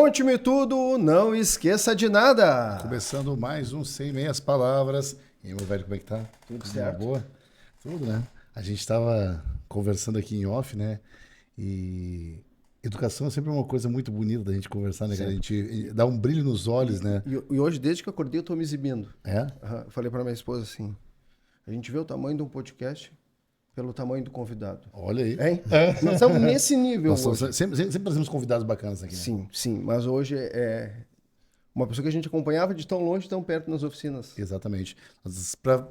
Conte-me tudo, não esqueça de nada. Começando mais um Sem Meias Palavras. E aí, meu velho, como é que tá? Tudo certo? Boa? Tudo, né? A gente tava conversando aqui em off, né? E educação é sempre uma coisa muito bonita da gente conversar, né, cara? A gente dá um brilho nos olhos, né? E hoje, desde que eu acordei, eu tô me exibindo. É? Eu falei pra minha esposa assim, a gente vê o tamanho de um podcast pelo tamanho do convidado. Olha aí. Hein? Nós estamos nesse nível Nós hoje. sempre trazemos convidados bacanas aqui, né? Sim, mas hoje é uma pessoa que a gente acompanhava de tão longe, tão perto nas oficinas. Exatamente. Pra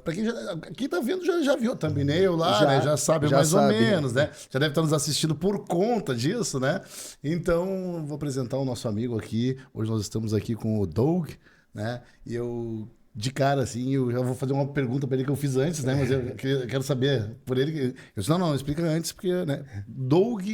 quem tá vendo já viu a thumbnail lá, Já- né? Já sabe já mais sabe. ou menos, né? Já deve estar nos assistindo por conta disso, né? Então, vou apresentar o nosso amigo aqui. Hoje nós estamos aqui com o Doug, né? E eu, de cara, assim, eu já vou fazer uma pergunta para ele que eu fiz antes, né? Mas eu quero saber por ele. Eu disse, não, explica antes, porque, né? Doug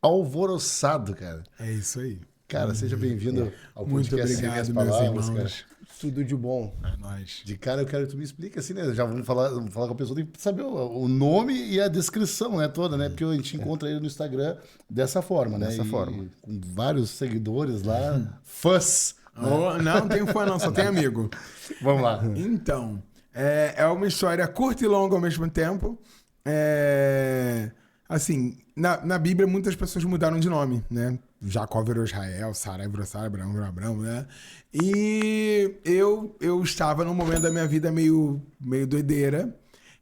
Alvoroçado, cara. É isso aí. Cara, seja bem-vindo ao Muito podcast Sem obrigado, Meias meus Palavras, irmãos. cara. Tudo de bom. É nóis. De cara, eu quero que tu me explique assim, né? Já vamos falar com a pessoa, tem que saber o nome e a descrição, né, toda, né? Porque a gente encontra ele no Instagram dessa forma, né? Dessa forma. Com vários seguidores lá, fãs. Oh, não tem fã não, só tem amigo. Vamos lá. Então, é uma história curta e longa ao mesmo tempo. Assim, na Bíblia muitas pessoas mudaram de nome, né? Jacó virou Israel, Sarai virou Sara, Abraão virou Abraão, né? E eu estava num momento da minha vida meio doideira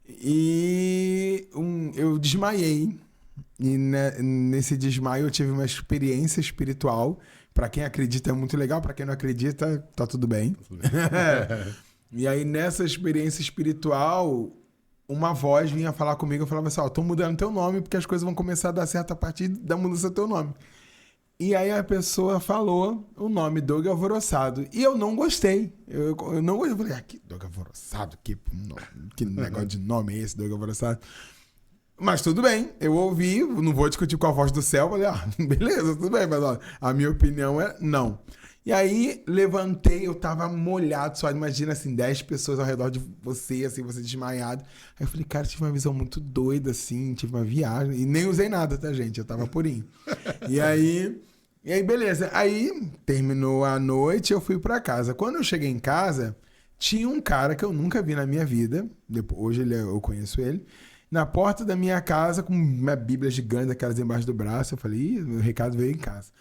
e eu desmaiei. E nesse desmaio eu tive uma experiência espiritual. Pra quem acredita é muito legal, pra quem não acredita, tá tudo bem. E aí nessa experiência espiritual, uma voz vinha falar comigo e falava assim, ó, tô mudando teu nome porque as coisas vão começar a dar certo a partir da mudança do teu nome. E aí a pessoa falou o nome Doug Alvoroçado. E eu não gostei. Eu não gostei. Eu falei, que Doug Alvoroçado? Que negócio de nome é esse, Doug Alvoroçado? Mas tudo bem, eu ouvi, não vou discutir com a voz do céu. Falei, beleza, tudo bem, mas ó, a minha opinião é não. E aí, levantei, eu tava molhado, só imagina assim, 10 pessoas ao redor de você, assim, você desmaiado. Aí eu falei, cara, tive uma visão muito doida, assim, tive uma viagem. E nem usei nada, tá, gente? Eu tava purinho. E aí, beleza. Aí, terminou a noite, eu fui pra casa. Quando eu cheguei em casa, tinha um cara que eu nunca vi na minha vida. Hoje eu conheço ele. Na porta da minha casa, com uma bíblia gigante, aquelas embaixo do braço. Eu falei, o recado veio em casa.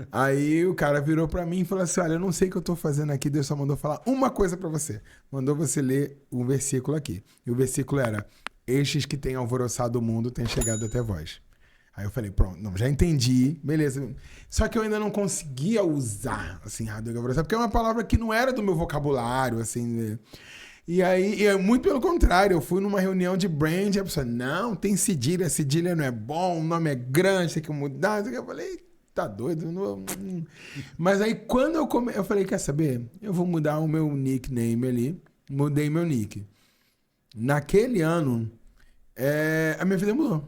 Aí o cara virou pra mim e falou assim, olha, eu não sei o que eu tô fazendo aqui, Deus só mandou falar uma coisa pra você. Mandou você ler um versículo aqui. E o versículo era, estes que têm alvoroçado o mundo têm chegado até vós. Aí eu falei, pronto, não, já entendi, beleza. Só que eu ainda não conseguia usar, assim, alvoroçado, porque é uma palavra que não era do meu vocabulário, assim, E aí, muito pelo contrário, eu fui numa reunião de brand, a pessoa, não, tem cedilha não é bom, o nome é grande, tem que mudar. Eu falei, tá doido? Não. Mas aí, quando eu falei, quer saber? Eu vou mudar o meu nickname ali, mudei meu nick. Naquele ano, a minha vida mudou.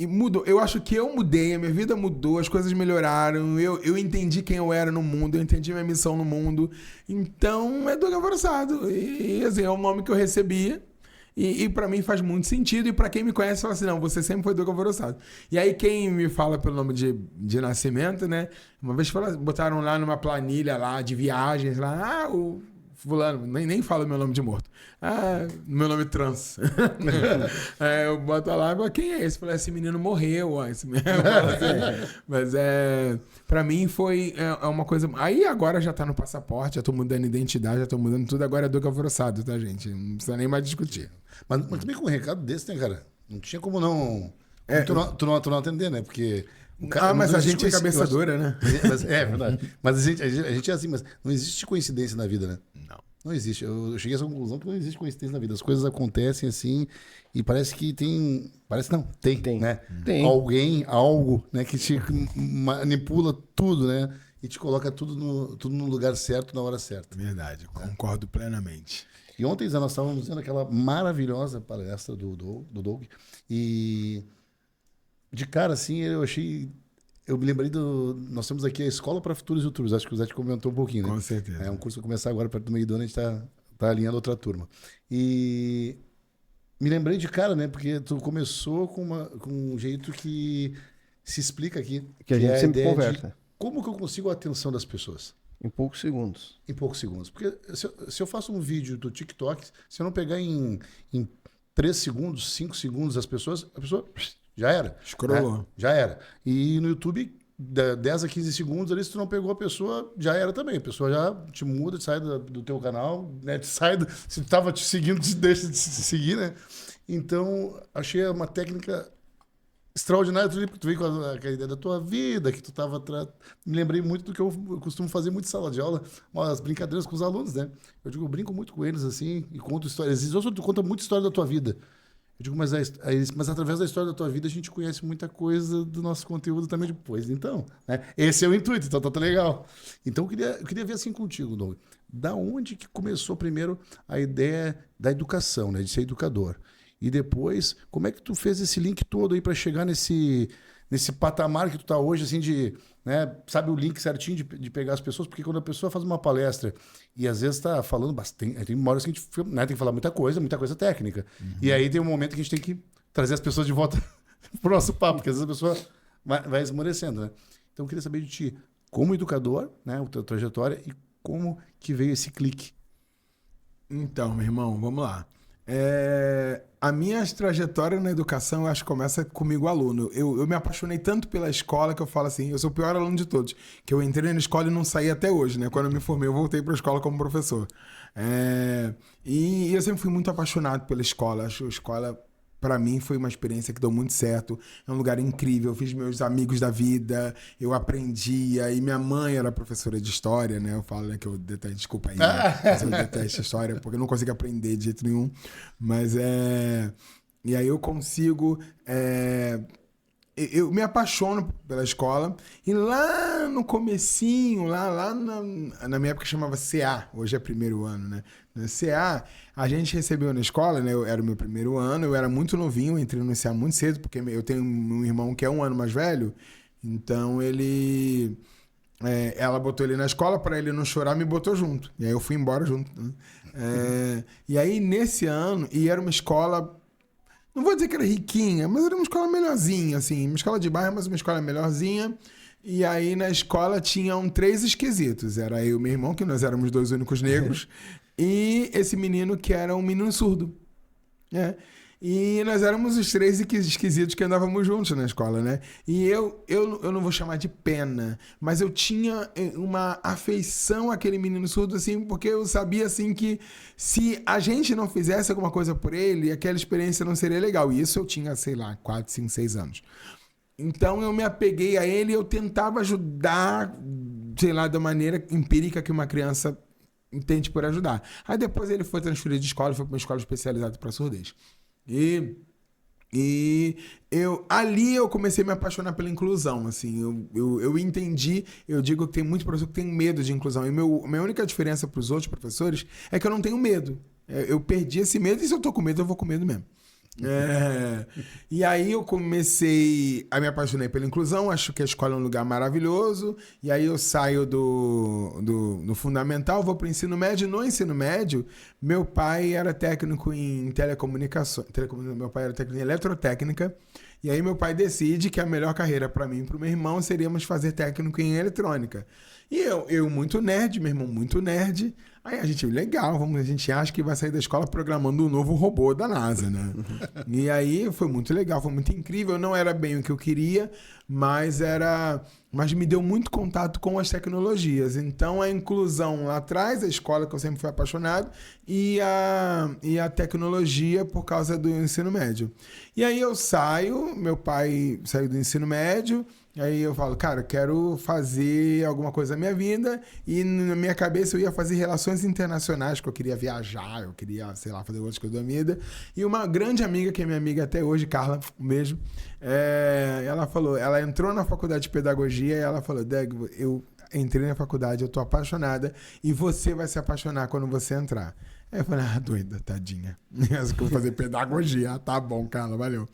E mudou. Eu acho que eu mudei, a minha vida mudou, as coisas melhoraram, eu entendi quem eu era no mundo, eu entendi minha missão no mundo. Então, é Doug Alvoroçado. E assim, é o nome que eu recebia. E pra mim faz muito sentido. E pra quem me conhece, fala assim, não, você sempre foi Doug Alvoroçado. E aí, quem me fala pelo nome de nascimento, né? Uma vez botaram lá numa planilha lá de viagens, lá, o fulano, nem fala meu nome de morto. Meu nome trans. Eu boto lá, mas quem é esse? Eu falei, esse menino morreu. Ó, esse menino. Mas pra mim foi uma coisa... Aí agora já tá no passaporte, já tô mudando identidade, já tô mudando tudo. Agora é Doug Alvoroçado, tá, gente? Não precisa nem mais discutir. Mas também com um recado desse, né, cara? Não tinha como não... Tu não atender, né? Porque... Mas a gente é cabeça dura, né? É verdade. Mas a gente é assim, mas não existe coincidência na vida, né? Não existe. Eu cheguei a essa conclusão que não existe coincidência na vida. As coisas acontecem assim e parece que tem... Parece não, tem, né? Tem. Alguém, algo, né, que te manipula tudo, né? E te coloca tudo no lugar certo, na hora certa. Verdade, concordo plenamente. E ontem nós estávamos vendo aquela maravilhosa palestra do Doug. E de cara, assim, eu me lembrei nós temos aqui a Escola para Futuros Youtubers, acho que o Zé te comentou um pouquinho, né? Com certeza. É um curso que vai começar agora, perto do meio do ano, a gente tá alinhando outra turma. E me lembrei de cara, né? Porque tu começou com um jeito que se explica aqui. Que a gente é sempre ideia conversa. como que eu consigo a atenção das pessoas? Em poucos segundos. Em poucos segundos. Porque se eu faço um vídeo do TikTok, se eu não pegar em 3 segundos, 5 segundos a pessoa já era. Escrolou. Né? Já era. E no YouTube, 10 a 15 segundos ali, se tu não pegou a pessoa, já era também. A pessoa já te muda, sai do teu canal, né? Se tu tava te seguindo, te deixa de se seguir, né? Então, achei uma técnica extraordinária, porque tu veio com a ideia da tua vida, que tu tava... Me lembrei muito do que eu costumo fazer muito em sala de aula, as brincadeiras com os alunos, né? Eu brinco muito com eles, assim, e conto histórias. Tu conta muita história da tua vida. Eu digo, mas através da história da tua vida a gente conhece muita coisa do nosso conteúdo também depois. Então, né? Esse é o intuito, então tá legal. Então eu queria ver assim contigo, Doug. Da onde que começou primeiro a ideia da educação, né? De ser educador? E depois, como é que tu fez esse link todo aí para chegar nesse patamar que tu tá hoje, assim, de, né, sabe o link certinho de pegar as pessoas? Porque quando a pessoa faz uma palestra e às vezes tá falando bastante, tem uma hora que a gente, né, tem que falar muita coisa técnica. Uhum. E aí tem um momento que a gente tem que trazer as pessoas de volta pro nosso papo, porque às vezes a pessoa vai esmorecendo, né? Então eu queria saber de ti, como educador, né, a tua trajetória e como que veio esse clique. Então, meu irmão, vamos lá. A minha trajetória na educação, eu acho que começa comigo, aluno. Eu me apaixonei tanto pela escola que eu falo assim, eu sou o pior aluno de todos, que eu entrei na escola e não saí até hoje, né? Quando eu me formei, eu voltei para a escola como professor. E eu sempre fui muito apaixonado pela escola. Acho que a escola, para mim, foi uma experiência que deu muito certo. É um lugar incrível. Eu fiz meus amigos da vida, eu aprendia. E minha mãe era professora de história, né? Eu falo, né, que eu detesto, desculpa aí, né? Mas eu detesto história, porque eu não consigo aprender de jeito nenhum. Mas e aí eu consigo... Eu me apaixono pela escola. E lá no comecinho, lá na minha época chamava CA, hoje é primeiro ano, né? No CA, a gente recebeu na escola, né? Era o meu primeiro ano, eu era muito novinho, entrei no CA muito cedo, porque eu tenho um irmão que é 1 ano mais velho, então ela botou ele na escola para ele não chorar, me botou junto. E aí eu fui embora junto. Né? E aí nesse ano, e era uma escola... Não vou dizer que era riquinha, mas era uma escola melhorzinha, assim. Uma escola de bairro, mas uma escola melhorzinha. E aí na escola tinham 3 esquisitos. Era eu e meu irmão, que nós éramos 2 únicos negros. E esse menino que era um menino surdo. E nós éramos os 3 esquisitos que andávamos juntos na escola, né? E eu não vou chamar de pena, mas eu tinha uma afeição àquele menino surdo, assim, porque eu sabia, assim, que se a gente não fizesse alguma coisa por ele, aquela experiência não seria legal. E isso eu tinha, sei lá, 4, 5, 6 anos. Então eu me apeguei a ele e eu tentava ajudar, sei lá, da maneira empírica que uma criança entende por ajudar. Aí depois ele foi transferido de escola, foi para uma escola especializada para surdez. Ali eu comecei a me apaixonar pela inclusão, assim, eu entendi, eu digo que tem muito professor que tem medo de inclusão, e minha única diferença para os outros professores é que eu não tenho medo, eu perdi esse medo, e se eu tô com medo, eu vou com medo mesmo. E aí eu comecei a me apaixonar pela inclusão, acho que a escola é um lugar maravilhoso, e aí eu saio do fundamental, vou para o ensino médio. No ensino médio, meu pai era técnico em telecomunicação, meu pai era técnico em eletrotécnica, e aí meu pai decide que a melhor carreira para mim e para o meu irmão seríamos fazer técnico em eletrônica. E eu muito nerd, meu irmão muito nerd. Aí a gente, legal, a gente acha que vai sair da escola programando um novo robô da NASA, né? E aí foi muito legal, foi muito incrível. Não era bem o que eu queria, mas me deu muito contato com as tecnologias. Então a inclusão lá atrás, a escola que eu sempre fui apaixonado, e a tecnologia por causa do ensino médio. E aí eu meu pai saiu do ensino médio. Aí eu falo, cara, quero fazer alguma coisa na minha vida, e na minha cabeça eu ia fazer relações internacionais, que eu queria viajar, eu queria, sei lá, fazer outras coisas da vida. E uma grande amiga, que é minha amiga até hoje, Carla, um beijo, ela entrou na faculdade de pedagogia e ela falou, Doug, eu entrei na faculdade, eu tô apaixonada, e você vai se apaixonar quando você entrar. Aí eu falei, doida, tadinha, eu vou fazer pedagogia. Tá bom, Carla, valeu.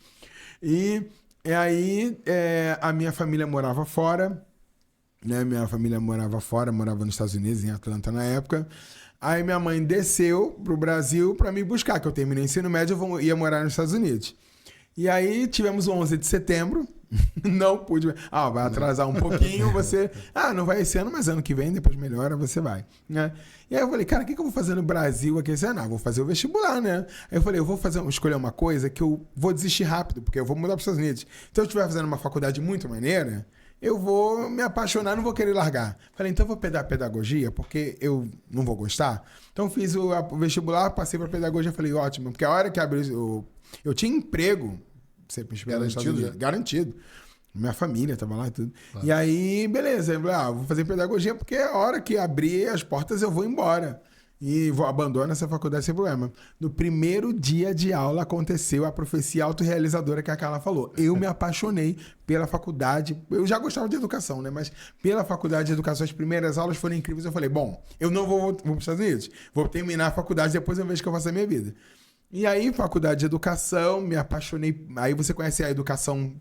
E aí, a minha família morava fora, né? Morava nos Estados Unidos, em Atlanta na época. Aí minha mãe desceu pro Brasil para me buscar, que eu terminei o ensino médio, ia morar nos Estados Unidos. E aí tivemos o 11 de setembro, Não pude. Vai atrasar um pouquinho, você... não vai esse ano, mas ano que vem, depois melhora, você vai. Né? E aí eu falei, cara, o que eu vou fazer no Brasil aqui esse ano? Vou fazer o vestibular, né? Aí eu falei, eu vou escolher uma coisa que eu vou desistir rápido, porque eu vou mudar para os Estados Unidos. Então, eu estiver fazendo uma faculdade muito maneira, eu vou me apaixonar, não vou querer largar. Falei, então eu vou pegar pedagogia, porque eu não vou gostar. Então, fiz o vestibular, passei para pedagogia, falei, ótimo, porque a hora que abriu... Eu tinha emprego... Garantido. Minha família tava lá e tudo. Claro. E aí, beleza. Eu falei, vou fazer pedagogia porque a hora que abrir as portas eu vou embora. E abandono essa faculdade sem problema. No primeiro dia de aula aconteceu a profecia autorrealizadora que a Carla falou. Eu me apaixonei pela faculdade. Eu já gostava de educação, né? Mas pela faculdade de educação, as primeiras aulas foram incríveis. Eu falei, bom, eu não vou para os Estados Unidos. Vou terminar a faculdade, depois eu vejo o que eu faço a minha vida. E aí, faculdade de educação, me apaixonei. Aí você conhece a educação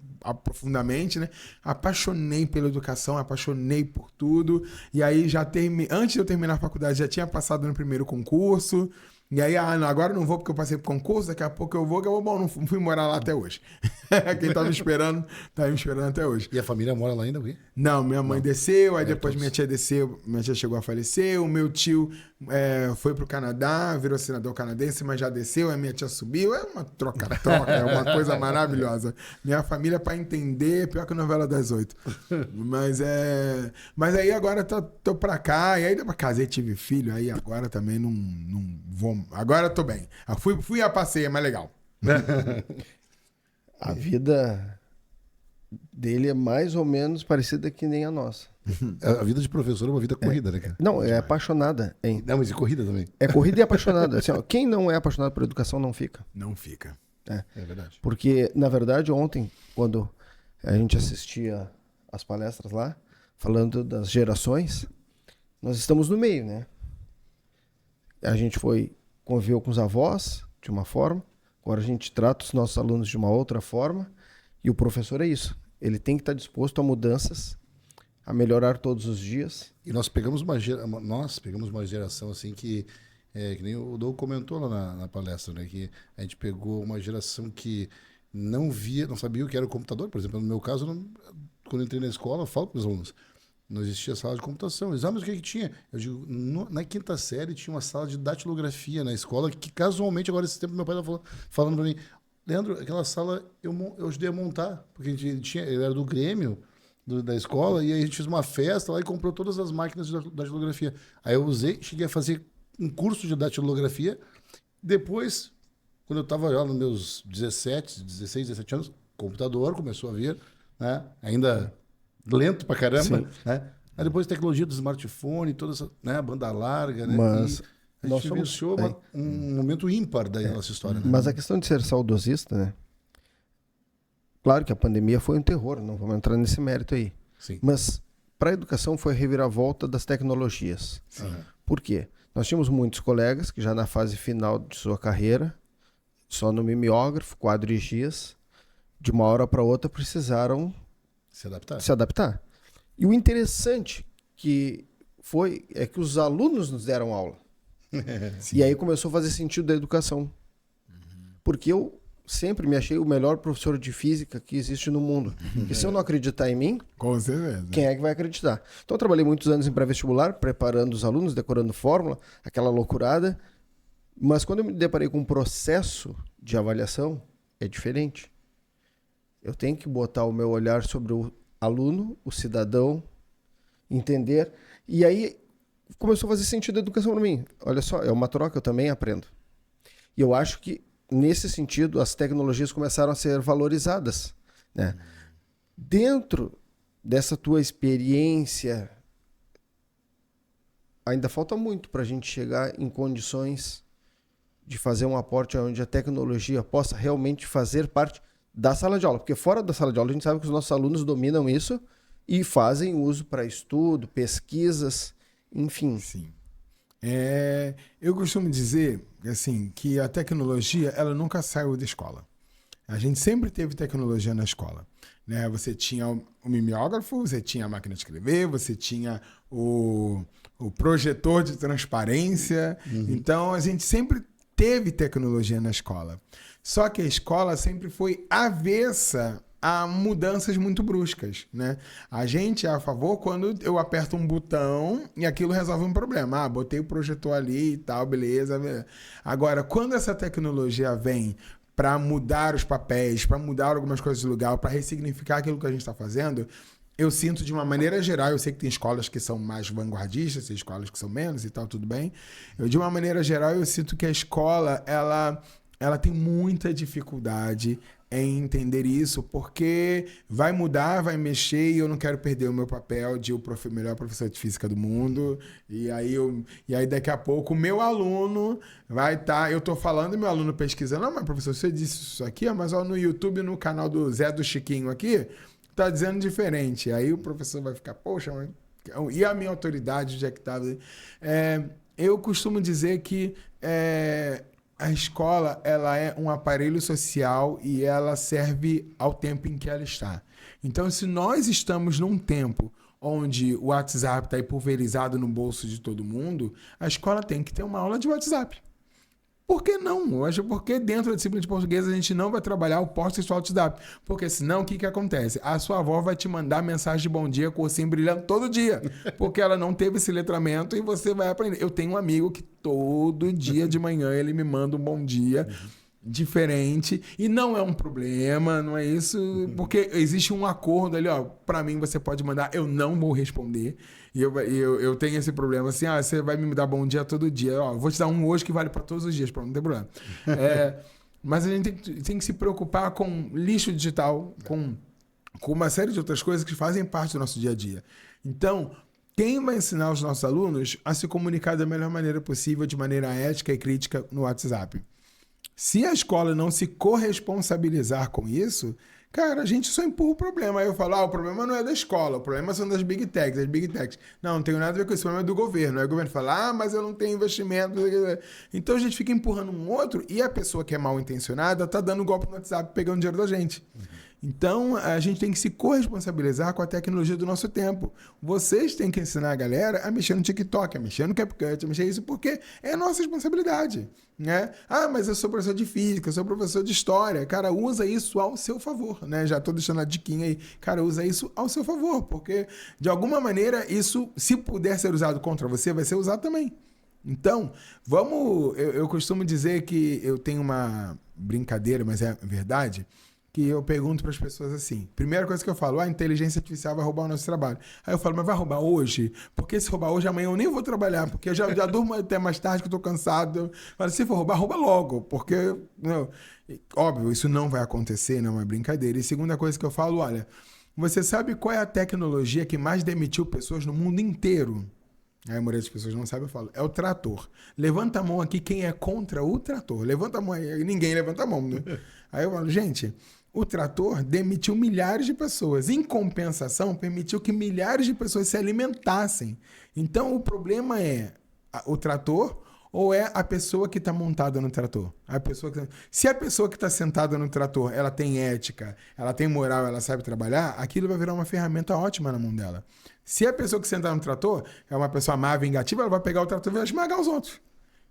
profundamente, né? Apaixonei pela educação, apaixonei por tudo. E aí, antes de eu terminar a faculdade, já tinha passado no primeiro concurso. E aí, agora não vou porque eu passei pro concurso, daqui a pouco eu vou, bom, não fui morar lá até hoje. Quem tá me esperando até hoje. E a família mora lá ainda, Gui? Não, minha mãe desceu, aí depois minha tia desceu, minha tia chegou a falecer, o meu tio foi pro Canadá, virou senador canadense, mas já desceu, a minha tia subiu, é uma troca-troca, é uma coisa maravilhosa. Minha família, pra entender, é pior que a novela das 8. Mas aí agora tô pra cá, e aí casei, tive filho, aí agora também não vou... Agora eu tô bem. Fui a passeio, é mais legal. A vida dele é mais ou menos parecida que nem a nossa. A vida de professor é uma vida corrida, né, cara? Não, é apaixonada. Não, mas e corrida também. É corrida e apaixonada. Assim, quem não é apaixonado por educação não fica. Não fica. É verdade. Porque, na verdade, ontem, quando a gente assistia as palestras lá, falando das gerações, nós estamos no meio, né? A gente conviveu com os avós de uma forma, agora a gente trata os nossos alunos de uma outra forma, e o professor é isso. Ele tem que estar disposto a mudanças, a melhorar todos os dias. E nós pegamos uma geração assim que nem o Doug comentou lá na palestra, né? Que a gente pegou uma geração que não sabia o que era o computador. Por exemplo, no meu caso, quando eu entrei na escola, eu falo para os alunos, não existia sala de computação. Eles, mas o que tinha? Eu digo, na quinta série tinha uma sala de datilografia na escola, que casualmente, agora esse tempo, meu pai estava falando para mim, Leandro, aquela sala eu ajudei a montar, porque ele era do Grêmio, da escola, e aí a gente fez uma festa lá e comprou todas as máquinas de datilografia. Aí eu cheguei a fazer um curso de datilografia. Depois, quando eu estava já nos meus 16, 17 anos, o computador começou a vir, né? Ainda lento pra caramba, né? Aí depois a tecnologia do smartphone, toda essa, né? Banda larga, né? Mas a gente vivenciou um momento ímpar da nossa história, né? Mas a questão de ser saudosista, né? Claro que a pandemia foi um terror, não vamos entrar nesse mérito aí. Sim. Mas para a educação foi a reviravolta das tecnologias. Sim. Por quê? Nós tínhamos muitos colegas que já na fase final de sua carreira, só no mimeógrafo, quadro e giz, de uma hora para outra precisaram se adaptar. E o interessante é que os alunos nos deram aula. E aí começou a fazer sentido da educação. Porque eu sempre me achei o melhor professor de física que existe no mundo. Porque se eu não acreditar em mim, com certeza, quem é que vai acreditar? Então eu trabalhei muitos anos em pré-vestibular, preparando os alunos, decorando fórmula, aquela loucurada. Mas quando eu me deparei com um processo de avaliação, é diferente. Eu tenho que botar o meu olhar sobre o aluno, o cidadão, entender. E aí começou a fazer sentido a educação para mim. Olha só, é uma troca, eu também aprendo. E eu acho que, nesse sentido, as tecnologias começaram a ser valorizadas, né? Dentro dessa tua experiência, ainda falta muito para a gente chegar em condições de fazer um aporte onde a tecnologia possa realmente fazer parte da sala de aula. Porque fora da sala de aula a gente sabe que os nossos alunos dominam isso e fazem uso para estudo, pesquisas, enfim. Sim. Eu costumo dizer assim, que a tecnologia ela nunca saiu da escola. A gente sempre teve tecnologia na escola, né? Você tinha o mimeógrafo, você tinha a máquina de escrever, você tinha o projetor de transparência. Então, a gente sempre teve tecnologia na escola. Só que a escola sempre foi avessa a mudanças muito bruscas, né? A gente é a favor quando eu aperto um botão e aquilo resolve um problema. Botei o projetor ali e tal, beleza. Agora, quando essa tecnologia vem para mudar os papéis, para mudar algumas coisas de lugar, para ressignificar aquilo que a gente está fazendo, eu sinto de uma maneira geral, eu sei que tem escolas que são mais vanguardistas, tem escolas que são menos e tal, tudo bem. De uma maneira geral, eu sinto que a escola, ela tem muita dificuldade em entender isso, porque vai mudar, vai mexer e eu não quero perder o meu papel de o melhor professor de física do mundo. E aí daqui a pouco o meu aluno vai estar... eu estou falando e meu aluno pesquisando. Não, mas professor, você disse isso aqui, mas ó, no YouTube, no canal do Zé do Chiquinho aqui, tá dizendo diferente. Aí o professor vai ficar, poxa, mas... e a minha autoridade, onde é que tá? Eu costumo dizer que... a escola, ela é um aparelho social e ela serve ao tempo em que ela está. Então, se nós estamos num tempo onde o WhatsApp está aí pulverizado no bolso de todo mundo, a escola tem que ter uma aula de WhatsApp. Por que não? Hoje, porque dentro da disciplina de português a gente não vai trabalhar o pós-textual do WhatsApp. Porque senão, o que acontece? A sua avó vai te mandar mensagem de bom dia com o ursinho brilhando todo dia. Porque ela não teve esse letramento e você vai aprender. Eu tenho um amigo que todo dia de manhã ele me manda um bom dia diferente. E não é um problema, não é isso. Porque existe um acordo ali, ó. Pra mim você pode mandar, eu não vou responder. E eu tenho esse problema assim, você vai me dar bom dia todo dia. Ó, vou te dar um hoje que vale para todos os dias, não tem problema. Mas a gente tem que se preocupar com lixo digital, com uma série de outras coisas que fazem parte do nosso dia a dia. Então, quem vai ensinar os nossos alunos a se comunicar da melhor maneira possível, de maneira ética e crítica no WhatsApp? Se a escola não se corresponsabilizar com isso, cara, a gente só empurra o problema. Aí eu falo, o problema não é da escola, o problema são das Big Techs, Não tem nada a ver com isso, o problema é do governo. Aí o governo fala, mas eu não tenho investimento. Então a gente fica empurrando um outro e a pessoa que é mal intencionada tá dando golpe no WhatsApp, pegando dinheiro da gente. Então, a gente tem que se corresponsabilizar com a tecnologia do nosso tempo. Vocês têm que ensinar a galera a mexer no TikTok, a mexer no CapCut, a mexer isso, porque é nossa responsabilidade, né? Mas eu sou professor de física, eu sou professor de história. Cara, usa isso ao seu favor, né? Já estou deixando a diquinha aí. Cara, usa isso ao seu favor, porque, de alguma maneira, isso, se puder ser usado contra você, vai ser usado também. Então, eu costumo dizer que eu tenho uma brincadeira, mas é verdade, que eu pergunto para as pessoas assim, primeira coisa que eu falo, a inteligência artificial vai roubar o nosso trabalho. Aí eu falo, mas vai roubar hoje? Porque se roubar hoje, amanhã eu nem vou trabalhar, porque eu já durmo até mais tarde, que eu estou cansado. Eu falo, se for roubar, rouba logo, porque, óbvio, isso não vai acontecer, não é brincadeira. E segunda coisa que eu falo, olha, você sabe qual é a tecnologia que mais demitiu pessoas no mundo inteiro? Aí a maioria das pessoas não sabe, eu falo, é o trator. Levanta a mão aqui quem é contra o trator. Levanta a mão aí, ninguém levanta a mão, né? Aí eu falo, gente... O trator demitiu milhares de pessoas. Em compensação, permitiu que milhares de pessoas se alimentassem. Então, o problema é o trator ou é a pessoa que está montada no trator? Se a pessoa que está sentada no trator ela tem ética, ela tem moral, ela sabe trabalhar, aquilo vai virar uma ferramenta ótima na mão dela. Se a pessoa que senta no trator é uma pessoa má, vingativa, ela vai pegar o trator e vai esmagar os outros.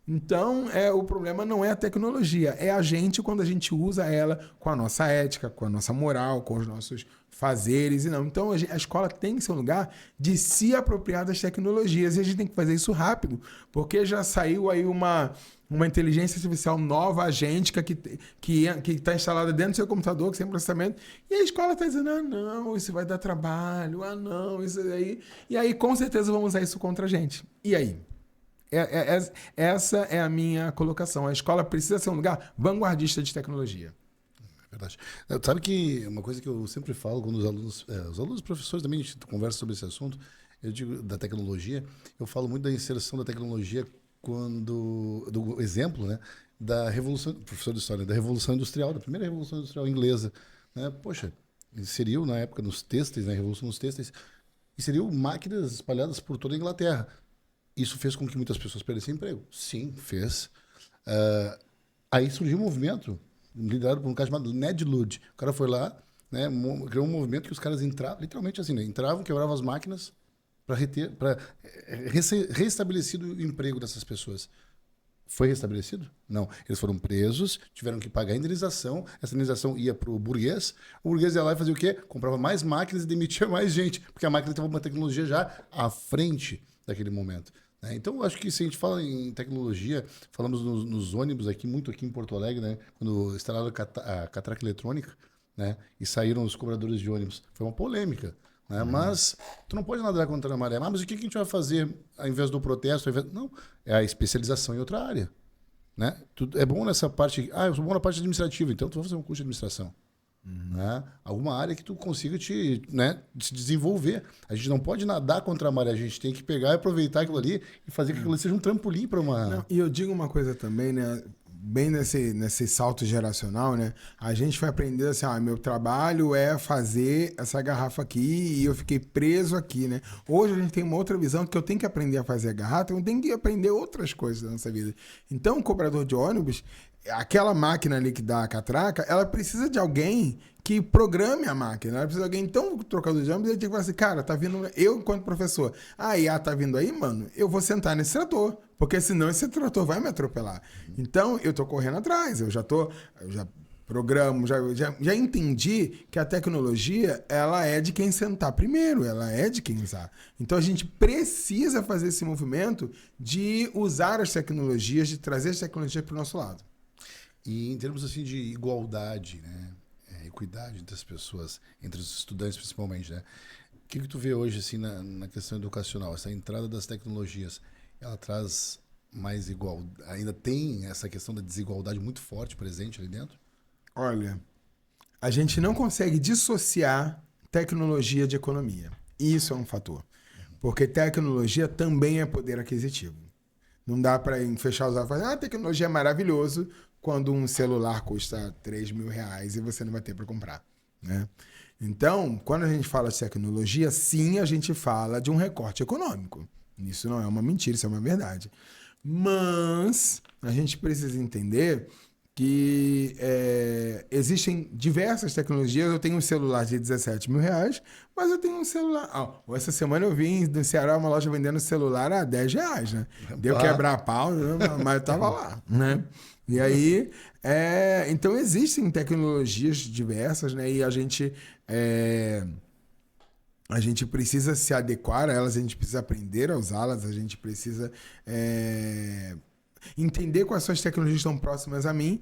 Então, o problema não é a tecnologia, é a gente quando a gente usa ela com a nossa ética, com a nossa moral, com os nossos fazeres e não. Então, a escola tem que ser um lugar de se apropriar das tecnologias e a gente tem que fazer isso rápido, porque já saiu aí uma inteligência artificial nova, agêntica, que está instalada dentro do seu computador, que sem processamento, e a escola está dizendo, não, isso vai dar trabalho, não, isso aí. E aí, com certeza, vão usar isso contra a gente. E aí? Essa é a minha colocação. A escola precisa ser um lugar vanguardista de tecnologia. É verdade. Sabe que uma coisa que eu sempre falo quando os alunos professores também a gente conversa sobre esse assunto, eu digo da tecnologia, eu falo muito da inserção da tecnologia do exemplo, né, da revolução, professor de história, da revolução industrial, da primeira revolução industrial inglesa, né? Poxa, inseriu na época nos têxteis, na revolução dos têxteis, inseriu máquinas espalhadas por toda a Inglaterra. Isso fez com que muitas pessoas perdessem emprego? Sim, fez. Aí surgiu um movimento liderado por um cara chamado Ned Ludd. O cara foi lá, né, criou um movimento que os caras entravam, literalmente assim, né, entravam, quebravam as máquinas para reestabelecer o emprego dessas pessoas. Foi restabelecido? Não. Eles foram presos, tiveram que pagar a indenização. Essa indenização ia para o burguês. O burguês ia lá e fazia o quê? Comprava mais máquinas e demitia mais gente, porque a máquina estava uma tecnologia já à frente daquele momento. Né? Então, eu acho que se a gente fala em tecnologia, falamos nos ônibus aqui, muito aqui em Porto Alegre, né? Quando instalaram a catraca eletrônica, né? E saíram os cobradores de ônibus. Foi uma polêmica. Né? Mas tu não pode nadar contra a maré. Mas o que a gente vai fazer ao invés do protesto? Não, é a especialização em outra área. Né? É bom nessa parte. Eu sou bom na parte administrativa, então tu vai fazer um curso de administração. Né? Alguma área que tu consiga se desenvolver. A gente não pode nadar contra a maré, a gente tem que pegar e aproveitar aquilo ali e fazer que aquilo seja um trampolim para uma... Não, e eu digo uma coisa também, né? Bem nesse salto geracional, né? A gente foi aprender assim, meu trabalho é fazer essa garrafa aqui e eu fiquei preso aqui, né? Hoje a gente tem uma outra visão que eu tenho que aprender a fazer a garrafa, eu tenho que aprender outras coisas na nossa vida. Então, o cobrador de ônibus, aquela máquina ali que dá a catraca, ela precisa de alguém que programe a máquina. Ela precisa de alguém, então, o trocador de ônibus, ele tem que falar assim, cara, tá vindo... Eu, enquanto professor, a IA tá vindo aí, mano, eu vou sentar nesse trator, porque senão esse trator vai me atropelar. Então, eu tô correndo atrás, eu já programo, já entendi que a tecnologia, ela é de quem sentar primeiro, ela é de quem usar. Então, a gente precisa fazer esse movimento de usar as tecnologias, de trazer as tecnologias para o nosso lado. E em termos assim de igualdade, né? Equidade entre as pessoas, entre os estudantes principalmente, né? O que tu vê hoje assim na questão educacional? Essa entrada das tecnologias, ela traz mais igualdade? Ainda tem essa questão da desigualdade muito forte presente ali dentro? Olha, a gente não consegue dissociar tecnologia de economia. Isso é um fator. Porque tecnologia também é poder aquisitivo. Não dá para fechar os olhos e falar, a tecnologia é maravilhoso quando um celular custa R$3.000 e você não vai ter para comprar, né? Então, quando a gente fala de tecnologia, sim, a gente fala de um recorte econômico. Isso não é uma mentira, isso é uma verdade. Mas a gente precisa entender que existem diversas tecnologias. Eu tenho um celular de R$17.000, mas eu tenho um celular... essa semana eu vi no Ceará uma loja vendendo celular a R$10, né? Deu quebrar pau, mas eu tava lá, né? E aí, então existem tecnologias diversas, né? E a gente precisa se adequar a elas, a gente precisa aprender a usá-las, a gente precisa entender quais são as tecnologias que estão próximas a mim.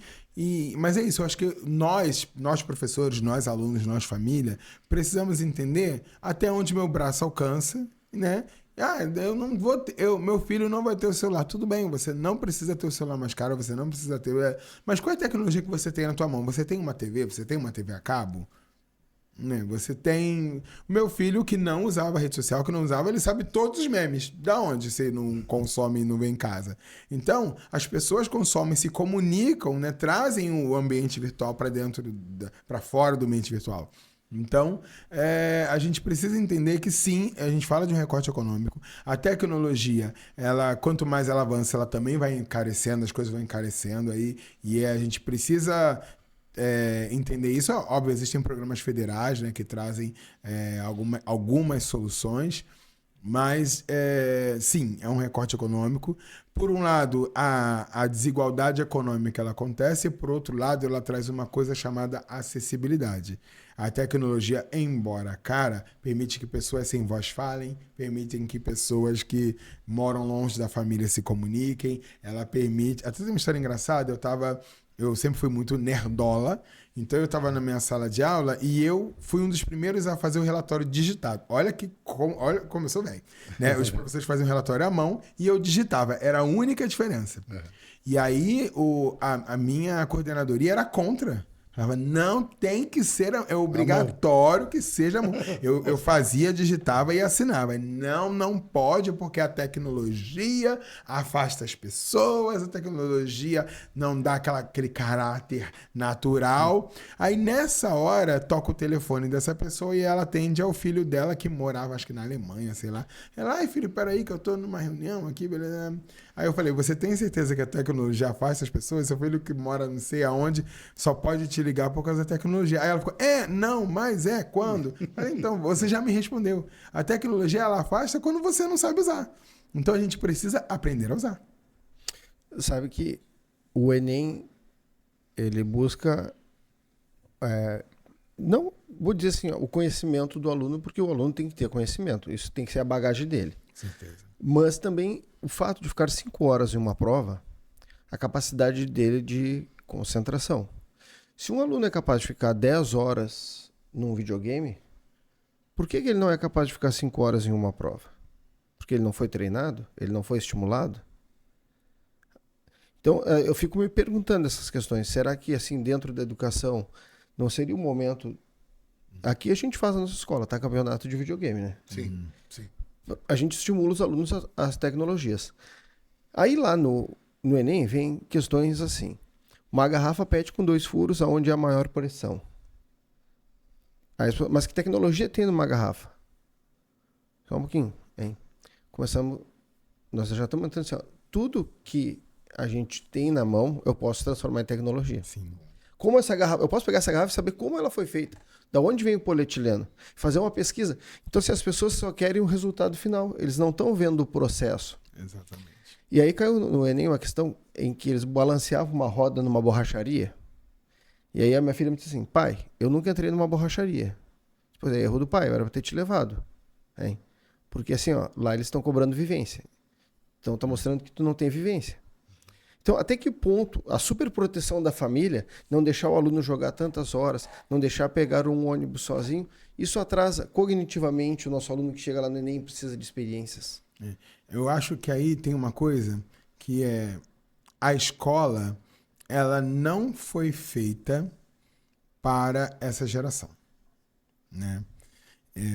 Mas é isso, eu acho que nós professores, nós alunos, nós família, precisamos entender até onde meu braço alcança, né? Eu não vou ter, meu filho não vai ter o celular. Tudo bem, você não precisa ter o celular mais caro, você não precisa ter... Mas qual é a tecnologia que você tem na tua mão? Você tem uma TV? Você tem uma TV a cabo? Né? Você tem... O meu filho que não usava rede social, que não usava, ele sabe todos os memes. Da onde você não consome e não vê em casa? Então, as pessoas consomem, se comunicam, né? Trazem o ambiente virtual para dentro, para fora do ambiente virtual. Então, a gente precisa entender que sim, a gente fala de um recorte econômico. A tecnologia, quanto mais ela avança, ela também vai encarecendo, as coisas vão encarecendo aí, e a gente precisa entender isso. Óbvio, existem programas federais, né, que trazem algumas soluções, mas sim, é um recorte econômico. Por um lado, a desigualdade econômica ela acontece, e por outro lado, ela traz uma coisa chamada acessibilidade. A tecnologia, embora cara, permite que pessoas sem voz falem, permite que pessoas que moram longe da família se comuniquem, ela permite... Até tem uma história engraçada, eu sempre fui muito nerdola, então eu estava na minha sala de aula e eu fui um dos primeiros a fazer o relatório digitado. Olha como eu sou velho. Né? Os professores faziam o relatório à mão e eu digitava. Era a única diferença. E aí a minha coordenadoria era contra. Falava, não tem que ser, é obrigatório que seja. Eu fazia, digitava e assinava. Não pode, porque a tecnologia afasta as pessoas, a tecnologia não dá aquele caráter natural. Aí nessa hora toca o telefone dessa pessoa e ela atende ao filho dela que morava, acho que na Alemanha, sei lá. Ela, ai filho, peraí que eu tô numa reunião aqui, beleza. Aí eu falei, você tem certeza que a tecnologia afasta as pessoas? Seu filho que mora não sei aonde só pode te ligar por causa da tecnologia. Aí ela ficou, não, mas quando? Eu falei, então, você já me respondeu. A tecnologia, ela afasta quando você não sabe usar. Então, a gente precisa aprender a usar. Sabe que o Enem, ele busca, não vou dizer assim, ó, o conhecimento do aluno, porque o aluno tem que ter conhecimento, isso tem que ser a bagagem dele. Certeza. Mas também o fato de ficar 5 horas em uma prova, a capacidade dele de concentração. Se um aluno é capaz de ficar 10 horas num videogame, por que ele não é capaz de ficar 5 horas em uma prova? Porque ele não foi treinado? Ele não foi estimulado? Então, eu fico me perguntando essas questões. Será que, assim, dentro da educação, não seria um momento... Aqui a gente faz na nossa escola, tá? Campeonato de videogame, né? Sim. A gente estimula os alunos às tecnologias. Aí lá no Enem vem questões assim. Uma garrafa PET com 2 furos, aonde é a maior pressão. Aí, mas que tecnologia tem numa garrafa? Só um pouquinho, hein? Começamos... Nós já estamos entrando assim, ó, tudo que a gente tem na mão, eu posso transformar em tecnologia. Sim. Como essa garrafa, eu posso pegar essa garrafa e saber como ela foi feita, da onde vem o polietileno, fazer uma pesquisa. Então, se as pessoas só querem o resultado final, eles não estão vendo o processo. Exatamente. E aí caiu no Enem uma questão em que eles balanceavam uma roda numa borracharia. E aí a minha filha me disse assim, pai, eu nunca entrei numa borracharia. Depois é erro do pai, eu era pra ter te levado. Hein? Porque assim, ó, lá eles estão cobrando vivência. Então tá mostrando que tu não tem vivência. Então, até que ponto a superproteção da família, não deixar o aluno jogar tantas horas, não deixar pegar um ônibus sozinho, isso atrasa cognitivamente o nosso aluno que chega lá no Enem e precisa de experiências. Eu acho que aí tem uma coisa que é a escola, ela não foi feita para essa geração, né?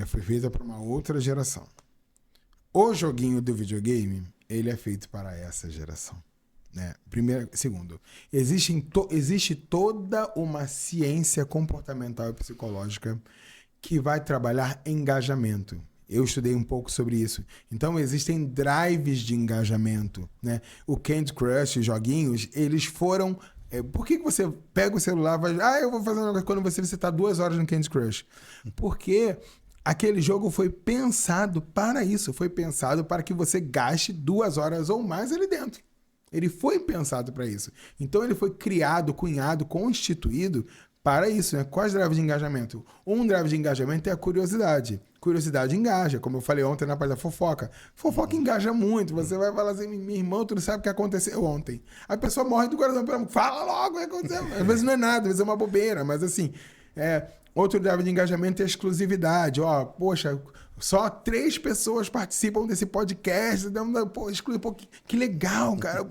Foi feita para uma outra geração. O joguinho do videogame, ele é feito para essa geração. Né? Segundo, existe toda uma ciência comportamental e psicológica que vai trabalhar engajamento. Eu estudei um pouco sobre isso. Então, existem drives de engajamento. Né? O Candy Crush, os joguinhos, eles foram... Por que você pega o celular e vai... eu vou fazer uma coisa quando você está 2 horas no Candy Crush? Porque... aquele jogo foi pensado para isso. Foi pensado para que você gaste 2 horas ou mais ali dentro. Ele foi pensado para isso. Então, ele foi criado, cunhado, constituído para isso. Né? Quais drives de engajamento? Um drive de engajamento é a curiosidade. Curiosidade engaja. Como eu falei ontem na parte da fofoca. Fofoca engaja muito. Você vai falar assim, minha irmã, tu não sabe o que aconteceu ontem. A pessoa morre do coração. Fala logo o que aconteceu. Às vezes não é nada, às vezes é uma bobeira. Mas assim... Outro drive de engajamento é a exclusividade. Poxa, só 3 pessoas participam desse podcast. Que legal, cara.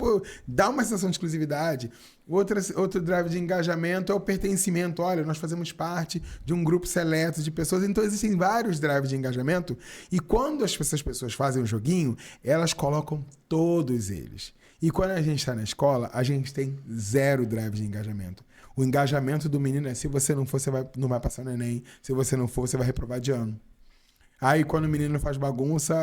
Dá uma sensação de exclusividade. Outro drive de engajamento é o pertencimento. Olha, nós fazemos parte de um grupo seleto de pessoas. Então, existem vários drives de engajamento. E quando essas pessoas fazem um joguinho, elas colocam todos eles. E quando a gente está na escola, a gente tem 0 drive de engajamento. O engajamento do menino é: se você não for, você não vai passar no Enem. Se você não for, você vai reprovar de ano. Aí, quando o menino faz bagunça,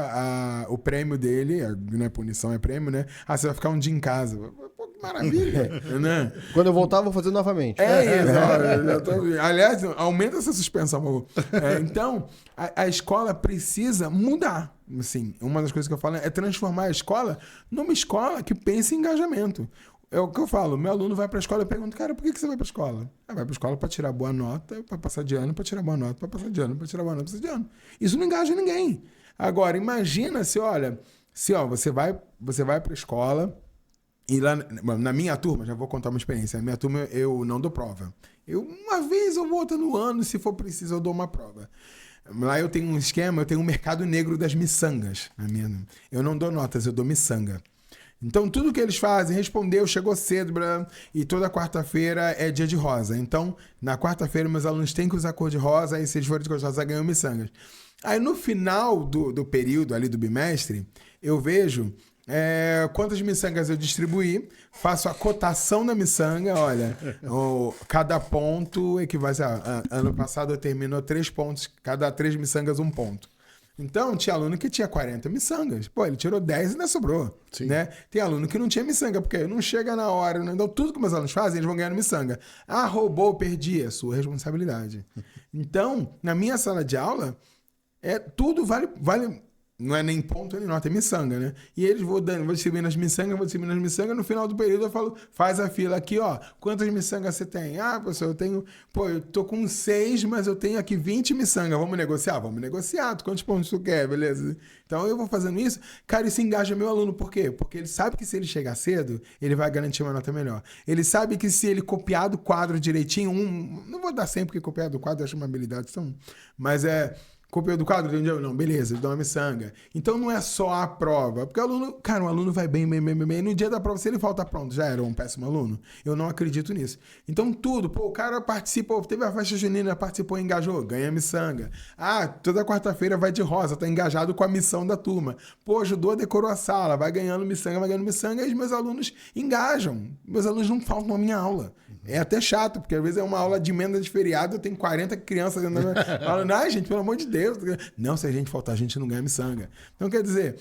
o prêmio dele, não é punição, é prêmio, né? Você vai ficar um dia em casa. Pô, que maravilha, né? Quando eu voltar, vou fazer novamente. Isso. Aliás, aumenta essa suspensão, por favor. Então, a escola precisa mudar. Assim, uma das coisas que eu falo é transformar a escola numa escola que pense em engajamento. É o que eu falo, meu aluno vai para a escola e pergunta, cara, por que você vai para a escola? Vai para a escola para tirar boa nota, para passar de ano, para tirar boa nota, para passar de ano, para tirar boa nota, para passar de ano. Isso não engaja ninguém. Agora, imagina você vai para a escola e lá, na minha turma, já vou contar uma experiência, na minha turma eu não dou prova. Uma vez ou outra no ano, se for preciso, eu dou uma prova. Lá eu tenho um esquema, eu tenho um mercado negro das miçangas. Eu não dou notas, eu dou miçanga. Então, tudo que eles fazem, respondeu, chegou cedo, e toda quarta-feira é dia de rosa. Então, na quarta-feira, meus alunos têm que usar cor de rosa, e se eles forem de cor de rosa, ganham miçangas. Aí, no final do período ali do bimestre, eu vejo quantas miçangas eu distribuí, faço a cotação da miçanga, olha, cada ponto equivale a... Ano passado, eu terminou 3 pontos, cada 3 miçangas, 1 ponto. Então, tinha aluno que tinha 40 miçangas. Ele tirou 10 e ainda sobrou. Né? Tem aluno que não tinha miçanga, porque não chega na hora. Né? Então, tudo que meus alunos fazem, eles vão ganhar miçanga. Roubou, perdi. É sua responsabilidade. Então, na minha sala de aula, tudo vale não é nem ponto nem nota, é miçanga, né? E eles vou distribuindo as miçangas, no final do período eu falo, faz a fila aqui, ó, quantas miçangas você tem? Ah, professor, eu tô com 6, mas eu tenho aqui 20 miçangas, vamos negociar? Vamos negociar, quantos pontos tu quer, beleza? Então eu vou fazendo isso, cara, isso engaja meu aluno, por quê? Porque ele sabe que se ele chegar cedo, ele vai garantir uma nota melhor. Ele sabe que se ele copiar do quadro direitinho, não vou dar 100 porque copiar do quadro eu acho uma habilidade, mas copiou do quadro, entendeu? Não, beleza, ele dá uma miçanga. Então não é só a prova. Porque o aluno vai bem. No dia da prova, se ele falta pronto, já era um péssimo aluno. Eu não acredito nisso. Então tudo, o cara participou, teve a festa junina, participou, engajou, ganha miçanga. Ah, toda quarta-feira vai de rosa, tá engajado com a missão da turma. Ajudou, decorou a sala, vai ganhando miçanga, e os meus alunos engajam. Meus alunos não faltam na minha aula. É até chato, porque às vezes é uma aula de emenda de feriado, eu tenho 40 crianças dentro da minha aula. Ai, gente, pelo amor de Deus. Não, se a gente faltar, a gente não ganha miçanga. Então, quer dizer,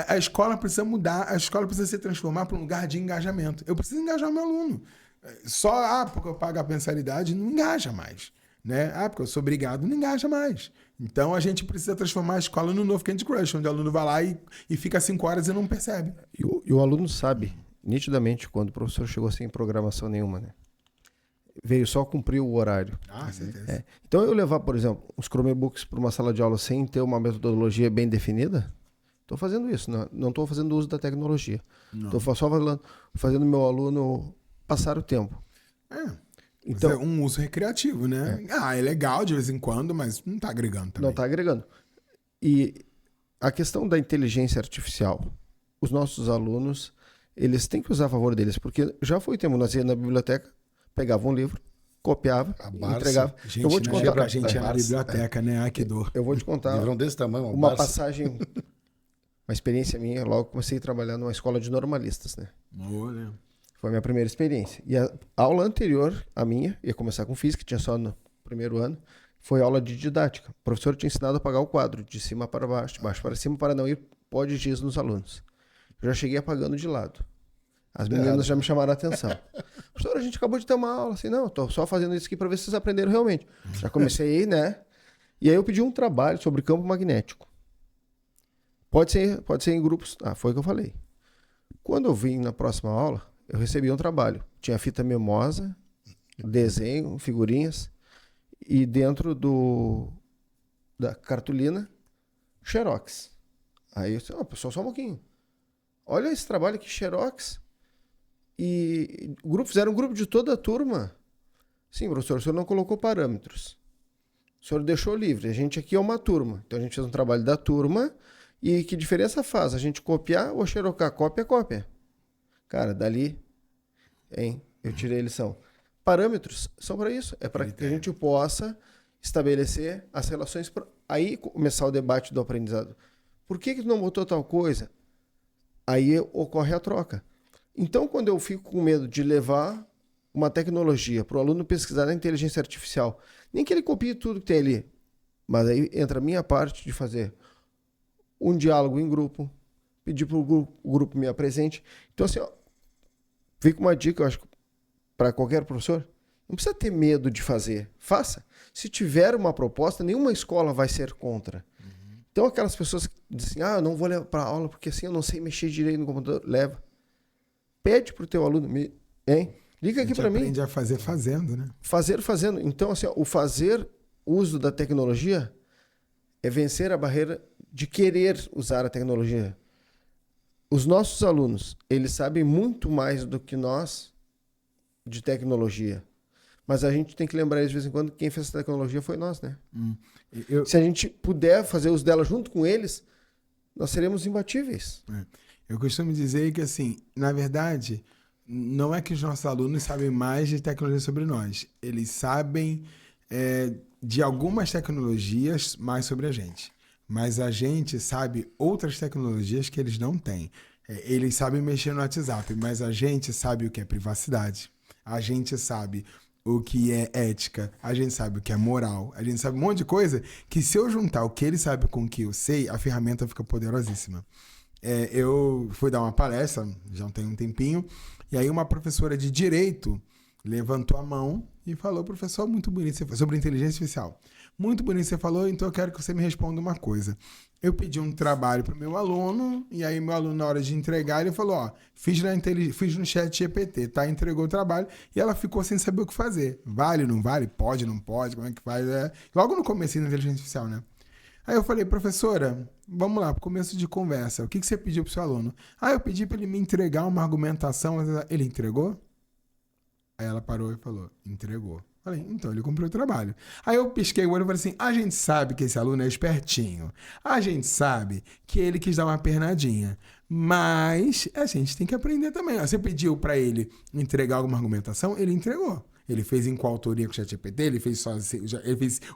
a escola precisa mudar, a escola precisa se transformar para um lugar de engajamento. Eu preciso engajar o meu aluno. Só, porque eu pago a mensalidade, não engaja mais. Né? Porque eu sou obrigado, não engaja mais. Então, a gente precisa transformar a escola no novo Candy Crush, onde o aluno vai lá e fica 5 horas e não percebe. E o aluno sabe nitidamente quando o professor chegou sem programação nenhuma, né? Veio só cumprir o horário. Ah, certeza. Então eu levar, por exemplo, os Chromebooks para uma sala de aula sem ter uma metodologia bem definida, estou fazendo isso, não estou fazendo uso da tecnologia. Estou só fazendo meu aluno passar o tempo. Então, é um uso recreativo, né? É legal de vez em quando, mas não está agregando também. Não está agregando. E a questão da inteligência artificial, os nossos alunos, eles têm que usar a favor deles, porque já foi tempo, nós ia na biblioteca, pegava um livro, copiava, entregava. Gente, eu vou te contar a gente ia na biblioteca, né? Ai, que dor. Eu vou te contar livrão desse tamanho, uma passagem, uma experiência minha. Logo comecei a trabalhar numa escola de normalistas, né? Olha. Foi a minha primeira experiência. E a aula anterior à minha, ia começar com física, tinha só no primeiro ano, foi aula de didática. O professor tinha ensinado a apagar o quadro, de cima para baixo, de baixo para cima, para não ir pó de giz nos alunos. Eu já cheguei apagando de lado. As meninas já me chamaram a atenção. Professor, a gente acabou de ter uma aula. Assim, não, estou só fazendo isso aqui para ver se vocês aprenderam realmente. Já comecei aí, né? E aí eu pedi um trabalho sobre campo magnético. Pode ser em grupos. Foi o que eu falei. Quando eu vim na próxima aula, eu recebi um trabalho. Tinha fita memosa, desenho, figurinhas. E dentro da cartolina, xerox. Aí eu disse, pessoal, só um pouquinho. Olha esse trabalho aqui, xerox. E fizeram um grupo de toda a turma. Sim, professor, o senhor não colocou parâmetros. O senhor deixou livre. A gente aqui é uma turma. Então a gente fez um trabalho da turma. E que diferença faz? A gente copiar ou xerocar? Cópia. Cara, dali, eu tirei a lição. Parâmetros são para isso. É para que a gente possa estabelecer as relações. Aí começar o debate do aprendizado. Por que não botou tal coisa? Aí ocorre a troca. Então, quando eu fico com medo de levar uma tecnologia para o aluno pesquisar na inteligência artificial, nem que ele copie tudo que tem ali, mas aí entra a minha parte de fazer um diálogo em grupo, pedir para o grupo me apresente. Então, assim, fica uma dica, eu acho, para qualquer professor, não precisa ter medo de fazer, faça. Se tiver uma proposta, nenhuma escola vai ser contra. Então, aquelas pessoas que dizem, eu não vou levar para a aula porque assim eu não sei mexer direito no computador, leva. Pede para o teu aluno, liga aqui para mim. Aprende a fazer fazendo, né? Fazer fazendo. Então, assim, o fazer uso da tecnologia é vencer a barreira de querer usar a tecnologia. Os nossos alunos, eles sabem muito mais do que nós de tecnologia. Mas a gente tem que lembrar de vez em quando que quem fez essa tecnologia foi nós, né? Se a gente puder fazer uso dela junto com eles, nós seremos imbatíveis. Eu costumo dizer que, assim, na verdade, não é que os nossos alunos sabem mais de tecnologia sobre nós. Eles sabem de algumas tecnologias mais sobre a gente. Mas a gente sabe outras tecnologias que eles não têm. Eles sabem mexer no WhatsApp, mas a gente sabe o que é privacidade. A gente sabe o que é ética, a gente sabe o que é moral, a gente sabe um monte de coisa que se eu juntar o que ele sabe com o que eu sei, a ferramenta fica poderosíssima. Eu fui dar uma palestra, já tem um tempinho, e aí uma professora de direito levantou a mão e falou, professor, muito bonito, você falou sobre inteligência artificial. Muito bonito você falou, então eu quero que você me responda uma coisa. Eu pedi um trabalho para o meu aluno, e aí meu aluno, na hora de entregar, ele falou, ó, fiz no chat GPT, tá? Entregou o trabalho, e ela ficou sem saber o que fazer. Vale, não vale? Pode, não pode? Como é que faz? Logo no começo da inteligência artificial, né? Aí eu falei, professora, vamos lá, pro começo de conversa, o que você pediu pro seu aluno? Eu pedi para ele me entregar uma argumentação, ele entregou? Aí ela parou e falou, entregou. Falei, então ele cumpriu o trabalho. Aí eu pisquei o olho e falei assim, a gente sabe que esse aluno é espertinho. A gente sabe que ele quis dar uma pernadinha. Mas a gente tem que aprender também. Você pediu para ele entregar alguma argumentação, ele entregou. Ele fez em coautoria com o ChatGPT, ele fez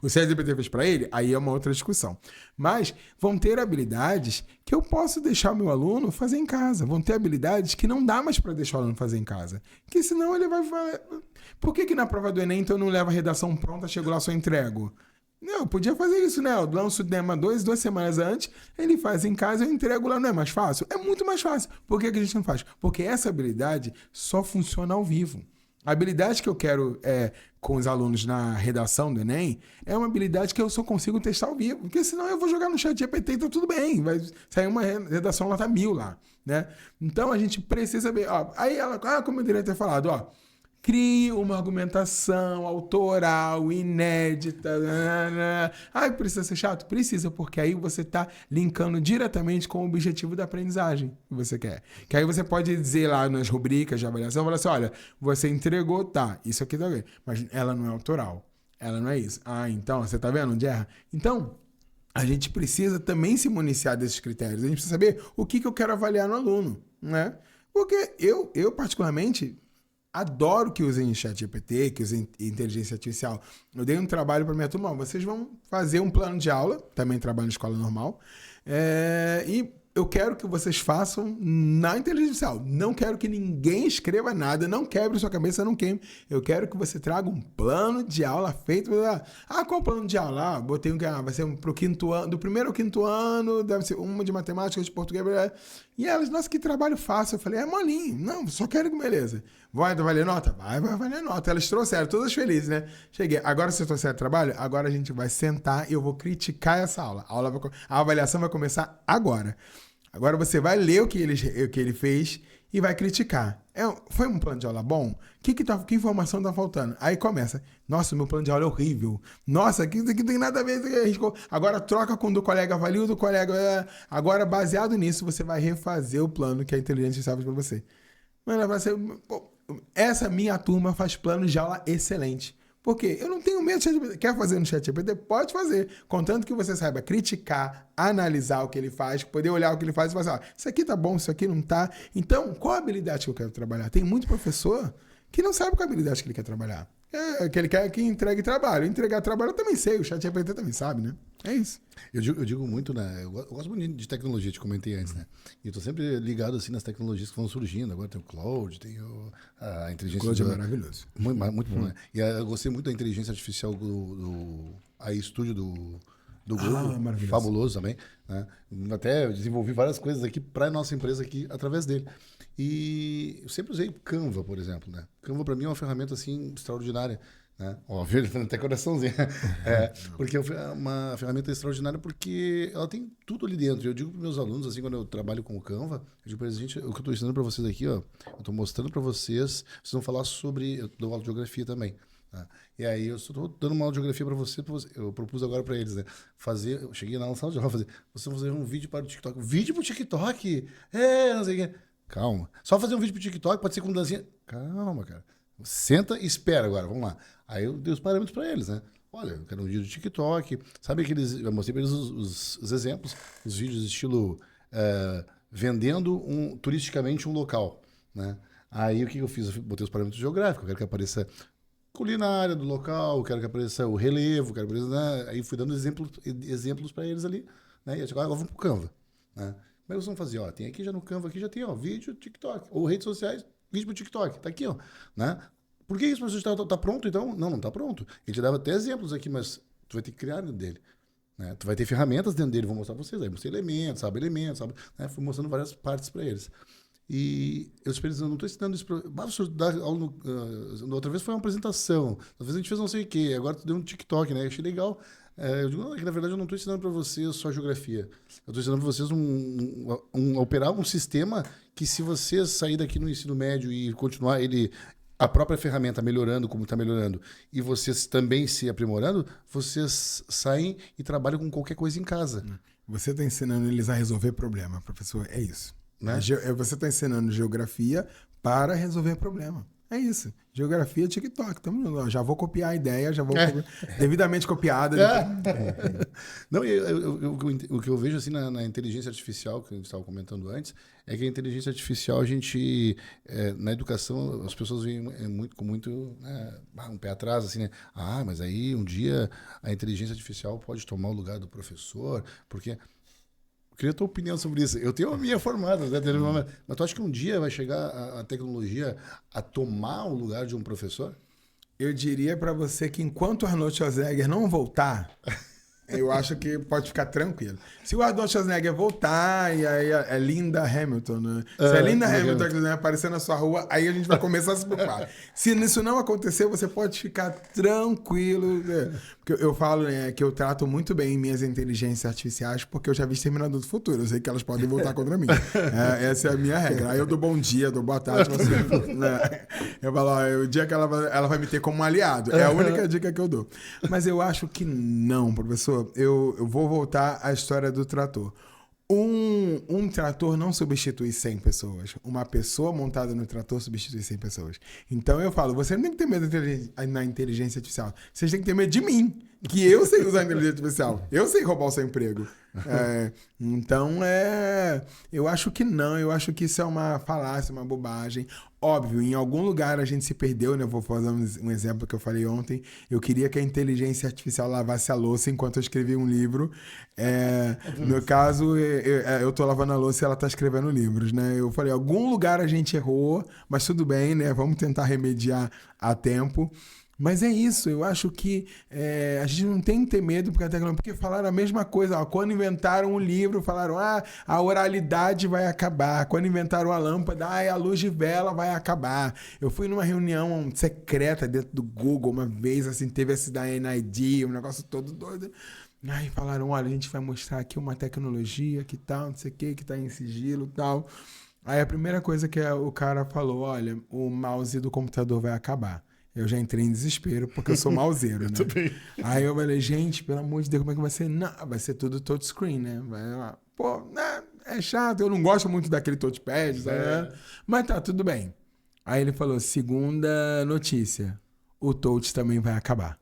o ChatGPT fez para ele, aí é uma outra discussão. Mas vão ter habilidades que eu posso deixar o meu aluno fazer em casa. Vão ter habilidades que não dá mais para deixar o aluno fazer em casa. Que senão ele vai... Por que na prova do Enem então eu não levo a redação pronta, chego lá só entrego? Não, eu podia fazer isso, né? Eu lanço o tema 2 semanas antes, ele faz em casa, eu entrego lá. Não é mais fácil? É muito mais fácil. Por que a gente não faz? Porque essa habilidade só funciona ao vivo. A habilidade que eu quero com os alunos na redação do Enem é uma habilidade que eu só consigo testar ao vivo. Porque senão eu vou jogar no chat GPT e tá tudo bem. Vai sair uma redação nota 1000 lá, né? Então a gente precisa ver. Ó, aí ela, como eu deveria ter falado, ó. Crie uma argumentação autoral, inédita. Precisa ser chato? Precisa, porque aí você está linkando diretamente com o objetivo da aprendizagem que você quer. Que aí você pode dizer lá nas rubricas de avaliação, falar assim, olha, você entregou, tá, isso aqui tá bem, mas ela não é autoral, ela não é isso. Então, você tá vendo onde erra? Então, a gente precisa também se municiar desses critérios. A gente precisa saber o que eu quero avaliar no aluno, né? Porque eu particularmente... adoro que usem ChatGPT, que usem inteligência artificial. Eu dei um trabalho para minha turma. Vocês vão fazer um plano de aula, também trabalho em escola normal, e eu quero que vocês façam na inteligência artificial. Não quero que ninguém escreva nada, não quebre sua cabeça, não queime. Eu quero que você traga um plano de aula feito. Qual plano de aula? Botei vai ser pro quinto ano, do primeiro ao quinto ano, deve ser uma de matemática, de português. E elas, nossa, que trabalho fácil. Eu falei, é molinho. Não, só quero que beleza. Vai valer nota? Vai valer nota. Elas trouxeram, todas felizes, né? Cheguei. Agora vocês trouxeram trabalho? Agora a gente vai sentar e eu vou criticar essa aula. A avaliação vai começar agora. Agora você vai ler o que ele fez e vai criticar. Foi um plano de aula bom? Que informação tá faltando? Aí começa. Nossa, meu plano de aula é horrível. Nossa, aqui não tem nada a ver. Agora troca com o do colega, avalia o do colega. Agora, baseado nisso, você vai refazer o plano que a inteligência sabe para você. Mano, essa minha turma faz planos de aula excelente. Por quê? Eu não tenho medo de ChatGPT. Quer fazer no ChatGPT? Pode fazer. Contanto que você saiba criticar, analisar o que ele faz, poder olhar o que ele faz e falar assim, isso aqui tá bom, isso aqui não tá. Então, qual a habilidade que eu quero trabalhar? Tem muito professor que não sabe qual a habilidade que ele quer trabalhar. Que ele quer que entregue trabalho. Entregar trabalho eu também sei, o ChatGPT também sabe, né? É isso. Eu digo muito, né? Eu gosto muito de tecnologia, te comentei antes, né? E eu tô sempre ligado, assim, nas tecnologias que vão surgindo. Agora tem o Cloud, tem a inteligência... O Cloud é maravilhoso. Muito bom, né? E eu gostei muito da inteligência artificial do iStudio do Google. Fabuloso também, né? Até desenvolvi várias coisas aqui para nossa empresa aqui através dele. E eu sempre usei Canva, por exemplo, né? Canva para mim é uma ferramenta, assim, extraordinária. Né? Óbvio, ele tem até coraçãozinho. Porque é uma ferramenta extraordinária porque ela tem tudo ali dentro. Eu digo para meus alunos, assim, quando eu trabalho com o Canva, eu digo para eles, gente, o que eu estou ensinando para vocês aqui, ó, eu estou mostrando para vocês vão falar sobre... Eu dou aula de geografia também. Tá? E aí eu estou dando uma aula de geografia para você. Eu propus agora para eles, né? Eu cheguei na sala de aula, vocês fazer um vídeo para o TikTok. Vídeo para o TikTok? Não sei o quê. Calma. Só fazer um vídeo para o TikTok, pode ser com dancinha. Calma, cara. Senta e espera agora, vamos lá. Aí eu dei os parâmetros para eles, né? Olha, eu quero um vídeo de TikTok. Sabe aqueles... Eu mostrei para eles os exemplos, os vídeos estilo vendendo turisticamente um local, né? Aí o que eu fiz? Eu botei os parâmetros geográficos. Eu quero que apareça culinária do local, eu quero que apareça o relevo, quero que apareça, né? Aí fui dando exemplos para eles ali, né? E agora vamos pro Canva, né? Como é que vocês vão fazer? Ó, tem aqui já no Canva, aqui já tem, ó, vídeo, TikTok, ou redes sociais, vídeo pro TikTok, tá aqui, ó, né? Por que isso, professor, tá pronto, então? Não tá pronto. Ele te dava até exemplos aqui, mas tu vai ter que criar dentro dele, né? Tu vai ter ferramentas dentro dele, vou mostrar pra vocês, aí mostrei elementos, sabe, né? Fui mostrando várias partes para eles. E eu não estou ensinando isso para... dar aula outra vez foi uma apresentação, outra vez a gente fez não sei o quê, agora tu deu um TikTok, né? Eu achei legal. Eu digo, não, é que na verdade eu não estou ensinando para vocês só geografia. Eu estou ensinando para vocês operar um sistema que, se vocês sair daqui no ensino médio e continuar a própria ferramenta melhorando como está melhorando, e vocês também se aprimorando, vocês saem e trabalham com qualquer coisa em casa. Você está ensinando eles a resolver problema, professor. É isso. Né? Você está ensinando geografia para resolver problema. É isso. Geografia TikTok. Já vou copiar a ideia, já vou devidamente copiada. Não, o que eu vejo assim na inteligência artificial, que a gente estava comentando antes, é que a inteligência artificial, na educação, as pessoas vêm com muito um pé atrás, assim, né? Mas aí um dia a inteligência artificial pode tomar o lugar do professor, porque... Queria a tua opinião sobre isso. Eu tenho a minha formada, né? Mas tu acha que um dia vai chegar a tecnologia a tomar o lugar de um professor? Eu diria para você que enquanto o Arnold Schwarzenegger não voltar, eu acho que pode ficar tranquilo. Se o Arnold Schwarzenegger voltar, e aí é Linda Hamilton, né? Se a Linda Hamilton quiser aparecer na sua rua, aí a gente vai começar a se preocupar. Se isso não acontecer, você pode ficar tranquilo. Porque eu falo, né, que eu trato muito bem minhas inteligências artificiais, porque eu já vi Exterminador do Futuro. Eu sei que elas podem voltar contra mim. Essa é a minha regra. Aí eu dou bom dia, dou boa tarde. Eu falo, o dia que ela vai me ter como um aliado. É a única dica que eu dou. Mas eu acho que não, professor. Eu vou voltar à história do trator. Um trator não substitui 100 pessoas. Uma pessoa montada no trator substitui 100 pessoas. Então eu falo, você não tem que ter medo na inteligência artificial. Vocês têm que ter medo de mim, que eu sei usar a inteligência artificial. Eu sei roubar o seu emprego. Então, eu acho que não. Eu acho que isso é uma falácia, uma bobagem. Óbvio, em algum lugar a gente se perdeu, né? Eu vou fazer um exemplo que eu falei ontem. Eu queria que a inteligência artificial lavasse a louça enquanto eu escrevia um livro. No caso, eu tô lavando a louça e ela tá escrevendo livros, né? Eu falei, em algum lugar a gente errou, mas tudo bem, né? Vamos tentar remediar a tempo. Mas é isso, eu acho que a gente não tem que ter medo porque falaram a mesma coisa. Ó, quando inventaram o livro, falaram a oralidade vai acabar. Quando inventaram a lâmpada, a luz de vela vai acabar. Eu fui numa reunião secreta dentro do Google uma vez, assim, teve esse da NID, um negócio todo doido. Aí falaram, olha, a gente vai mostrar aqui uma tecnologia que tal, não sei o que tá em sigilo e tal. Aí a primeira coisa que o cara falou, olha, o mouse do computador vai acabar. Eu já entrei em desespero, porque eu sou mauseiro, né? Aí eu falei, gente, pelo amor de Deus, como é que vai ser? Não, vai ser tudo touchscreen, né? É chato, eu não gosto muito daquele touchpad, né? Mas tá, tudo bem. Aí ele falou, segunda notícia, o touch também vai acabar.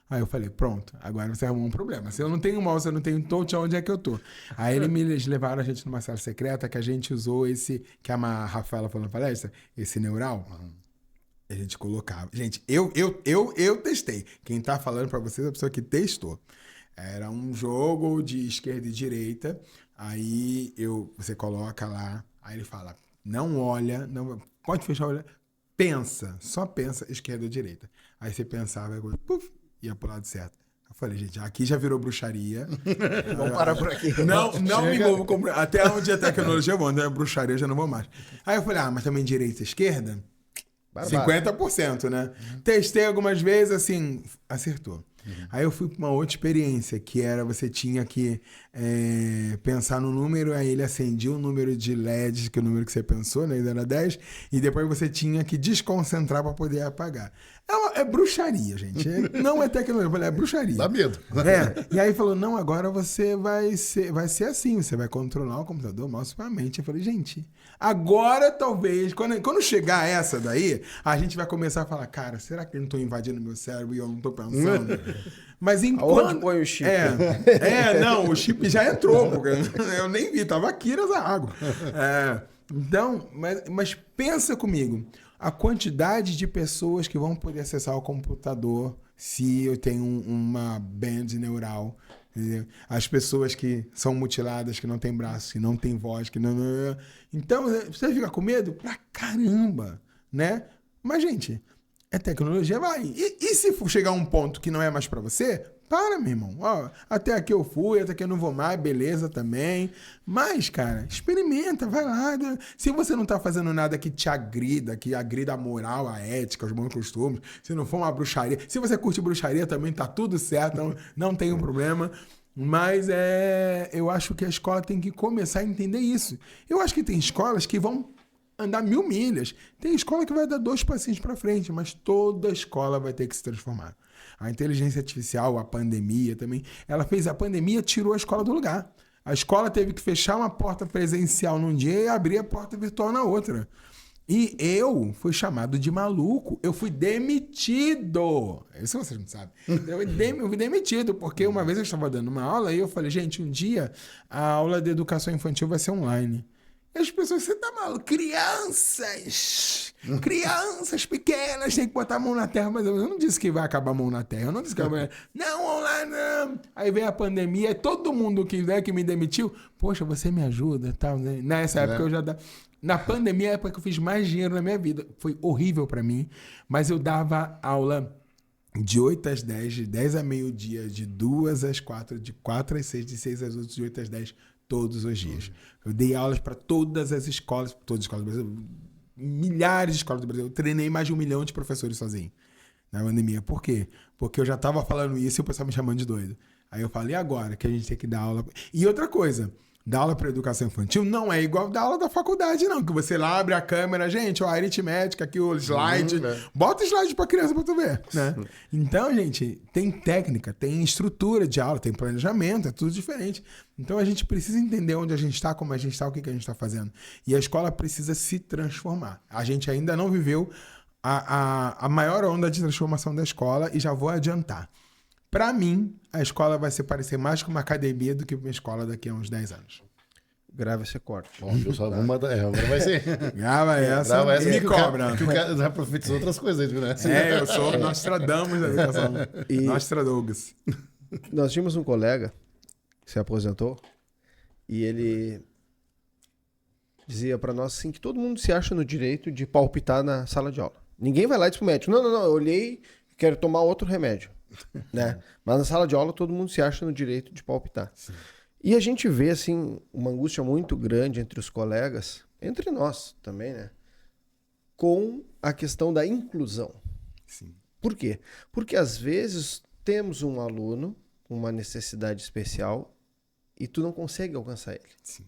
Aí eu falei, pronto, agora você arrumou um problema. Se eu não tenho mouse, eu não tenho touch, onde é que eu tô? Aí eles levaram a gente numa sala secreta que a gente usou que a Rafaela falou na palestra, esse neural. A gente colocava. Gente, eu testei. Quem tá falando pra vocês é a pessoa que testou. Era um jogo de esquerda e direita. Aí você coloca lá. Aí ele fala, não olha, não, pode fechar o olho. Pensa, só pensa esquerda ou direita. Aí você pensava, ia pro lado certo. Eu falei, gente, aqui já virou bruxaria. Vamos parar por aqui. Não me envolvo com... Até onde a tecnologia é bom, né? Bruxaria já não vou mais. Aí eu falei, mas também direita e esquerda? 50%, né? Testei algumas vezes, assim, acertou. Aí eu fui para uma outra experiência, que era você tinha que pensar no número, aí ele acendia o número de LEDs, que é o número que você pensou, né? Era 10, e depois você tinha que desconcentrar para poder apagar. É bruxaria, gente. Não é tecnologia, é bruxaria. Dá medo. E aí falou, não, agora você vai ser assim, você vai controlar o computador maximamente. Eu falei, gente, agora talvez, quando chegar essa daí, a gente vai começar a falar, cara, será que eu não tô invadindo meu cérebro e eu não tô pensando? Mas enquanto... Onde põe o chip? Não, o chip já entrou, porque eu nem vi, tava aqui nessa água. Então, mas pensa comigo, a quantidade de pessoas que vão poder acessar o computador se eu tenho uma band neural, entendeu? As pessoas que são mutiladas, que não têm braço, que não têm voz, que não... Então, você fica com medo? Pra caramba, né? Mas, gente, tecnologia vai. E se chegar um ponto que não é mais pra você, Para, meu irmão. Ó, até aqui eu fui, até aqui eu não vou mais, beleza também. Mas, cara, experimenta, vai lá. Se você não tá fazendo nada que te agrida, que agrida a moral, a ética, os bons costumes, se não for uma bruxaria, se você curte bruxaria também, tá tudo certo, não tem um problema. Mas eu acho que a escola tem que começar a entender isso. Eu acho que tem escolas que vão andar 1000 milhas. Tem escola que vai dar 2 passinhos para frente, mas toda escola vai ter que se transformar. A inteligência artificial, a pandemia também, a pandemia tirou a escola do lugar. A escola teve que fechar uma porta presencial num dia e abrir a porta virtual na outra. E eu fui chamado de maluco. Eu fui demitido. Isso vocês não sabem. Eu fui demitido, porque uma vez eu estava dando uma aula e eu falei, gente, um dia a aula de educação infantil vai ser online. E as pessoas, você tá maluco? Crianças pequenas têm que botar a mão na terra. Mas eu não disse que vai acabar a mão na terra. Eu não disse que vai... Não, online não. Aí veio a pandemia e todo mundo que me demitiu, poxa, você me ajuda, tal, né? Nessa época eu já dava... Na pandemia é a época que eu fiz mais dinheiro na minha vida. Foi horrível pra mim, mas eu dava aula de 8 às 10, de 10 a meio-dia, de 2 às 4, de 4 às 6, de 6 às 8, de 8 às 10, todos os dias. Eu dei aulas para todas as escolas do Brasil, milhares de escolas do Brasil. Eu treinei mais de 1 milhão de professores sozinho na pandemia. Por quê? Porque eu já estava falando isso e o pessoal me chamando de doido. Aí eu falei, agora que a gente tem que dar aula... E outra coisa... Dar aula para educação infantil não é igual dar aula da faculdade, não. Que você lá abre a câmera, gente, ó, a aritmética aqui, o slide. Bota o slide para criança para tu ver, né? Então, gente, tem técnica, tem estrutura de aula, tem planejamento, é tudo diferente. Então, a gente precisa entender onde a gente está, como a gente está, o que a gente está fazendo. E a escola precisa se transformar. A gente ainda não viveu a maior onda de transformação da escola e já vou adiantar. Para mim, a escola vai se parecer mais com uma academia do que uma escola daqui a uns 10 anos. Grava esse corte. Bom, eu só vou mandar. Agora vai ser. Grava essa me cobra. Que o cara já profetizou outras coisas, né? Eu sou Nostradamus da educação. Nostradamus. Nós tínhamos um colega que se aposentou e ele dizia para nós assim que todo mundo se acha no direito de palpitar na sala de aula. Ninguém vai lá e diz pro médico, não, eu olhei e quero tomar outro remédio. Né? Mas na sala de aula todo mundo se acha no direito de palpitar. Sim. E a gente vê assim uma angústia muito grande entre os colegas, entre nós também, né? Com a questão da inclusão. Sim. Por quê? Porque às vezes temos um aluno com uma necessidade especial e tu não consegue alcançar ele. Sim.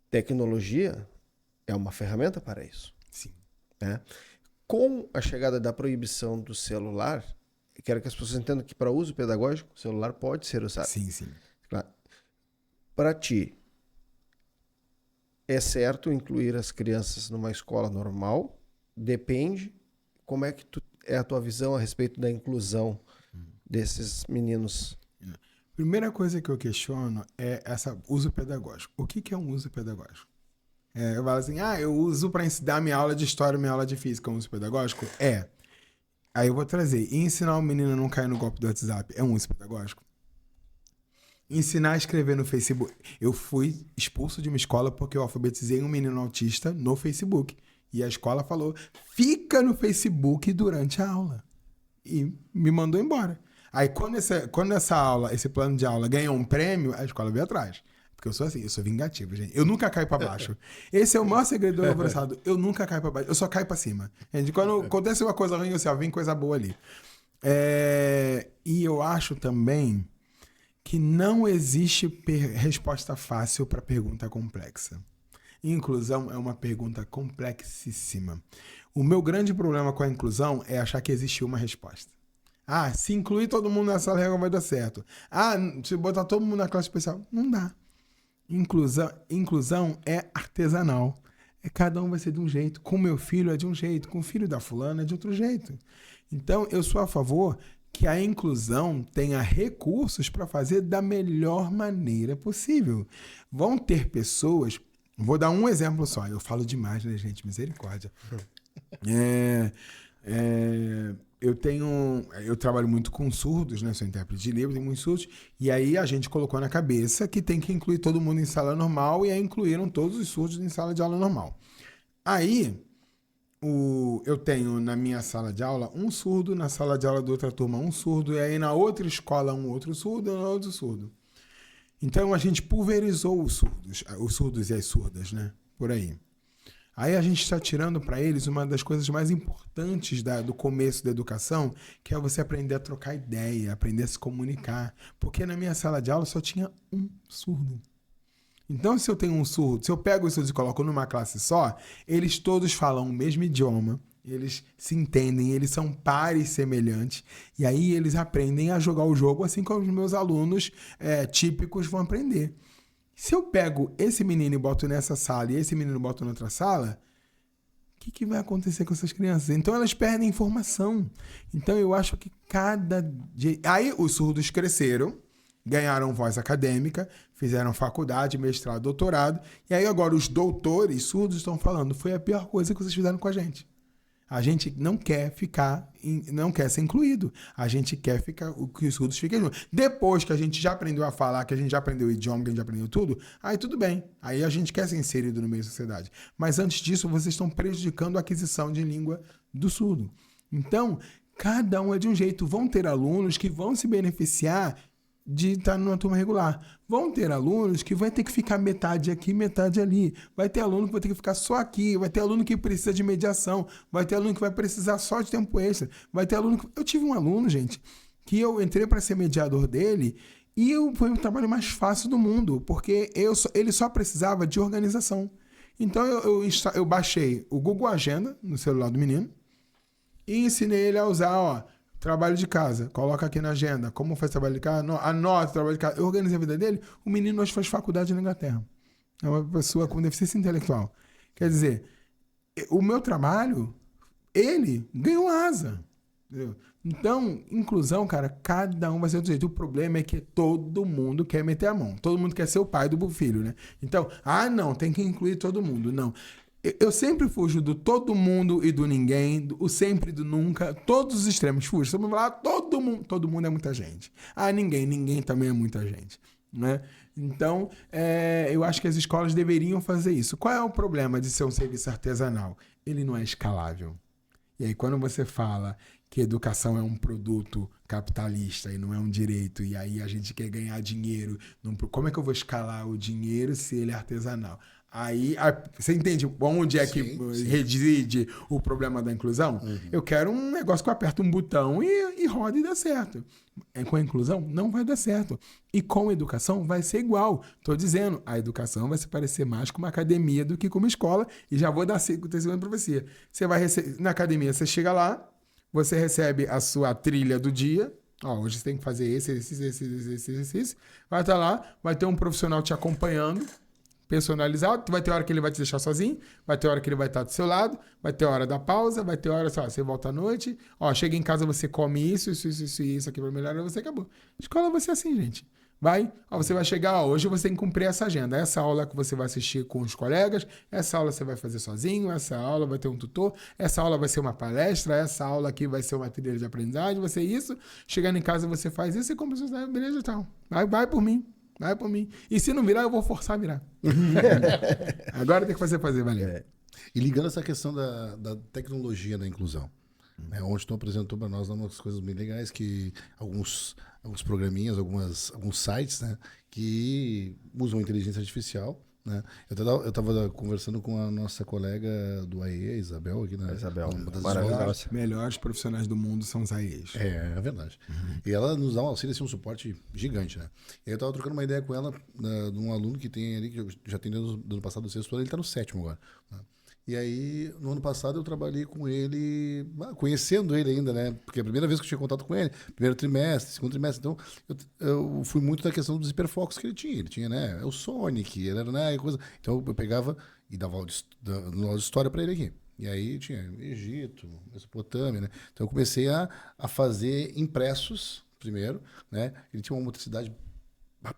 Tecnologia é uma ferramenta para isso. Sim. Né? Com a chegada da proibição do celular, quero que as pessoas entendam que para uso pedagógico, o celular pode ser usado. Sim, sim. Claro. Para ti, é certo incluir as crianças numa escola normal? Depende. Como é que é a tua visão a respeito da inclusão desses meninos? Primeira coisa que eu questiono é uso pedagógico. O que é um uso pedagógico? Eu falo assim, eu uso para ensinar minha aula de história, minha aula de física, um uso pedagógico? Aí eu vou trazer. E ensinar o menino a não cair no golpe do WhatsApp é um uso pedagógico? Ensinar a escrever no Facebook. Eu fui expulso de uma escola porque eu alfabetizei um menino autista no Facebook. E a escola falou, fica no Facebook durante a aula. E me mandou embora. Aí quando esse plano de aula ganhou um prêmio, a escola veio atrás. Porque eu sou assim, eu sou vingativo, gente. Eu nunca caio pra baixo. Esse é o maior segredo do abraçado. Eu nunca caio pra baixo, eu só caio pra cima. Gente, quando acontece uma coisa ruim, eu sei, vem coisa boa ali. E eu acho também que não existe resposta fácil para pergunta complexa. Inclusão é uma pergunta complexíssima. O meu grande problema com a inclusão é achar que existe uma resposta. Se incluir todo mundo nessa regra vai dar certo. Se botar todo mundo na classe especial, não dá. Inclusão é artesanal. Cada um vai ser de um jeito. Com meu filho é de um jeito. Com o filho da fulana é de outro jeito. Então, eu sou a favor que a inclusão tenha recursos para fazer da melhor maneira possível. Vão ter pessoas... Vou dar um exemplo só. Eu falo demais, né, gente? Misericórdia. Eu trabalho muito com surdos, né? Sou intérprete de Libras, tenho muitos surdos. E aí a gente colocou na cabeça que tem que incluir todo mundo em sala normal e aí incluíram todos os surdos em sala de aula normal. Aí eu tenho na minha sala de aula um surdo, na sala de aula da outra turma um surdo, e aí na outra escola um outro surdo, e na outro surdo. Então a gente pulverizou os surdos e as surdas, né? Por aí. Aí a gente está tirando para eles uma das coisas mais importantes do começo da educação, que é você aprender a trocar ideia, aprender a se comunicar. Porque na minha sala de aula só tinha um surdo. Então, se eu tenho um surdo, se eu pego os surdos e coloco numa classe só, eles todos falam o mesmo idioma, eles se entendem, eles são pares semelhantes, e aí eles aprendem a jogar o jogo assim como os meus alunos típicos vão aprender. Se eu pego esse menino e boto nessa sala e esse menino boto na outra sala, o que vai acontecer com essas crianças? Então elas perdem informação. Então eu acho que cada dia... Aí os surdos cresceram, ganharam voz acadêmica, fizeram faculdade, mestrado, doutorado, e aí agora os doutores surdos estão falando, foi a pior coisa que vocês fizeram com a gente. A gente não quer não quer ser incluído. A gente quer que os surdos fiquem juntos. Depois que a gente já aprendeu a falar, que a gente já aprendeu o idioma, que a gente já aprendeu tudo, aí tudo bem. Aí a gente quer ser inserido no meio da sociedade. Mas antes disso, vocês estão prejudicando a aquisição de língua do surdo. Então, cada um é de um jeito. Vão ter alunos que vão se beneficiar de estar numa turma regular. Vão ter alunos que vai ter que ficar metade aqui, metade ali. Vai ter aluno que vai ter que ficar só aqui. Vai ter aluno que precisa de mediação. Vai ter aluno que vai precisar só de tempo extra. Vai ter aluno que... Eu tive um aluno, gente, que eu entrei para ser mediador dele e foi o trabalho mais fácil do mundo, porque ele só precisava de organização. Então eu baixei o Google Agenda no celular do menino e ensinei ele a usar, trabalho de casa, coloca aqui na agenda. Como faz trabalho de casa? Anota o trabalho de casa. Eu organizei a vida dele. O menino hoje faz faculdade na Inglaterra. É uma pessoa com deficiência intelectual. Quer dizer, o meu trabalho, ele ganhou asa. Entendeu? Então, inclusão, cara, cada um vai ser do jeito. O problema é que todo mundo quer meter a mão. Todo mundo quer ser o pai do filho, né? Então, não, tem que incluir todo mundo. Não. Eu sempre fujo do todo mundo e do ninguém, do sempre e do nunca, todos os extremos fujo. Você vai falar, todo mundo é muita gente. Ninguém também é muita gente, né? Então, eu acho que as escolas deveriam fazer isso. Qual é o problema de ser um serviço artesanal? Ele não é escalável. E aí, quando você fala que educação é um produto capitalista e não é um direito, e aí a gente quer ganhar dinheiro, como é que eu vou escalar o dinheiro se ele é artesanal? Aí, você entende onde é que reside o problema da inclusão? Uhum. Eu quero um negócio que eu aperto um botão e roda e dá certo. Com a inclusão, não vai dar certo. E com a educação, vai ser igual. Estou dizendo, a educação vai se parecer mais com uma academia do que com uma escola. E já vou dar segunda para você. Você vai receber, na academia, você chega lá, você recebe a sua trilha do dia. Hoje você tem que fazer esse exercício. Vai estar lá, vai ter um profissional te acompanhando, personalizado, vai ter hora que ele vai te deixar sozinho, vai ter hora que ele vai estar do seu lado, vai ter hora da pausa, vai ter hora, você volta à noite, chega em casa, você come isso aqui para melhorar, você acabou. Escola vai ser assim, gente. Você vai chegar, hoje você tem que cumprir essa agenda, essa aula que você vai assistir com os colegas, essa aula você vai fazer sozinho, essa aula vai ter um tutor, essa aula vai ser uma palestra, essa aula aqui vai ser uma trilha de aprendizagem, vai ser isso, chegando em casa você faz isso e compra, beleza e tal. Vai por mim. Vai por mim. E se não virar, eu vou forçar a virar. Agora tem que fazer valeu. E ligando essa questão da tecnologia da inclusão. Ontem tu apresentou para nós umas coisas bem legais, que alguns programinhas, alguns sites, né, que usam inteligência artificial. Né? Eu estava conversando com a nossa colega do AE, Isabel, aqui na Isabel, maravilhosa. Os melhores profissionais do mundo são os AEs. É verdade. Uhum. E ela nos dá um auxílio, assim, um suporte gigante, né? E eu estava trocando uma ideia com ela de um aluno que tem ali, que já tem do ano passado do sexto ano, ele está no sétimo agora. Né? E aí, no ano passado, eu trabalhei com ele, conhecendo ele ainda, né? Porque é a primeira vez que eu tinha contato com ele, primeiro trimestre, segundo trimestre. Então, eu fui muito da questão dos hiperfocos que ele tinha. Ele tinha, né? O Sonic, ele era, né? Coisa. Então, eu pegava e dava aula de história para ele aqui. E aí tinha Egito, Mesopotâmia, né? Então, eu comecei a fazer impressos primeiro, né? Ele tinha uma motricidade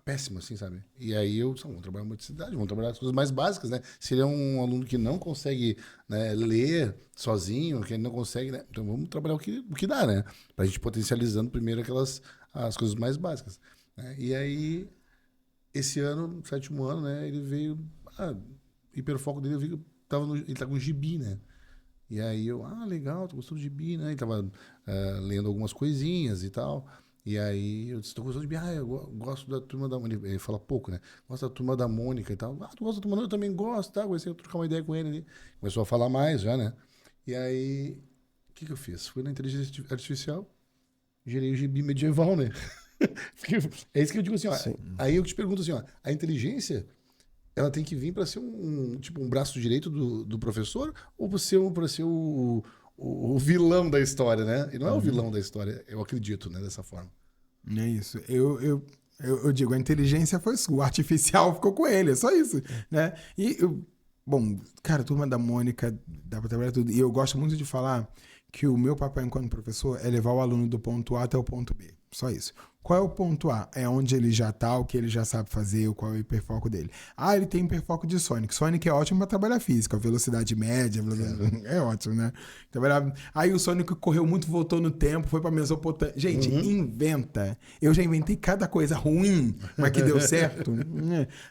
péssima, assim, sabe? E aí vamos trabalhar uma motricidade, vamos trabalhar as coisas mais básicas, né? Se ele é um aluno que não consegue, né, ler sozinho, que ele não consegue, né? Então vamos trabalhar o que dá, né? Pra gente potencializando primeiro as coisas mais básicas. Né? E aí, esse ano, no sétimo ano, né, ele veio, hiperfoco dele, eu vi que ele tá com gibi, né? E aí eu, legal, tu gostou do gibi, né? Ele tava lendo algumas coisinhas e tal. E aí eu disse, tu gostou de gibi? Eu gosto da Turma da Mônica. Ele fala pouco, né? Gosto da Turma da Mônica e tal. Tu gosta da Turma da Mônica? Eu também gosto, tá? Comecei a trocar uma ideia com ele ali. Começou a falar mais já, né? E aí, o que eu fiz? Fui na inteligência artificial, gerei o gibi medieval, né? É isso que eu digo assim, ó. Sim. Aí eu te pergunto assim, ó. A inteligência, ela tem que vir para ser tipo um braço direito do professor ou para ser o vilão da história, né? E não é o vilão da história, eu acredito, né? Dessa forma. É isso. Eu digo, a inteligência foi sua, o artificial ficou com ele, é só isso, né? Bom, cara, Turma da Mônica, dá pra trabalhar tudo. E eu gosto muito de falar que o meu papel enquanto professor é levar o aluno do ponto A até o ponto B. Só isso. Qual é o ponto A? É onde ele já tá, o que ele já sabe fazer, qual é o hiperfoco dele. Ele tem hiperfoco de Sonic. Sonic é ótimo para trabalhar física, velocidade média, é ótimo, né? Aí o Sonic correu muito, voltou no tempo, foi pra Mesopotâmia. Gente, inventa. Eu já inventei cada coisa ruim, mas que deu certo.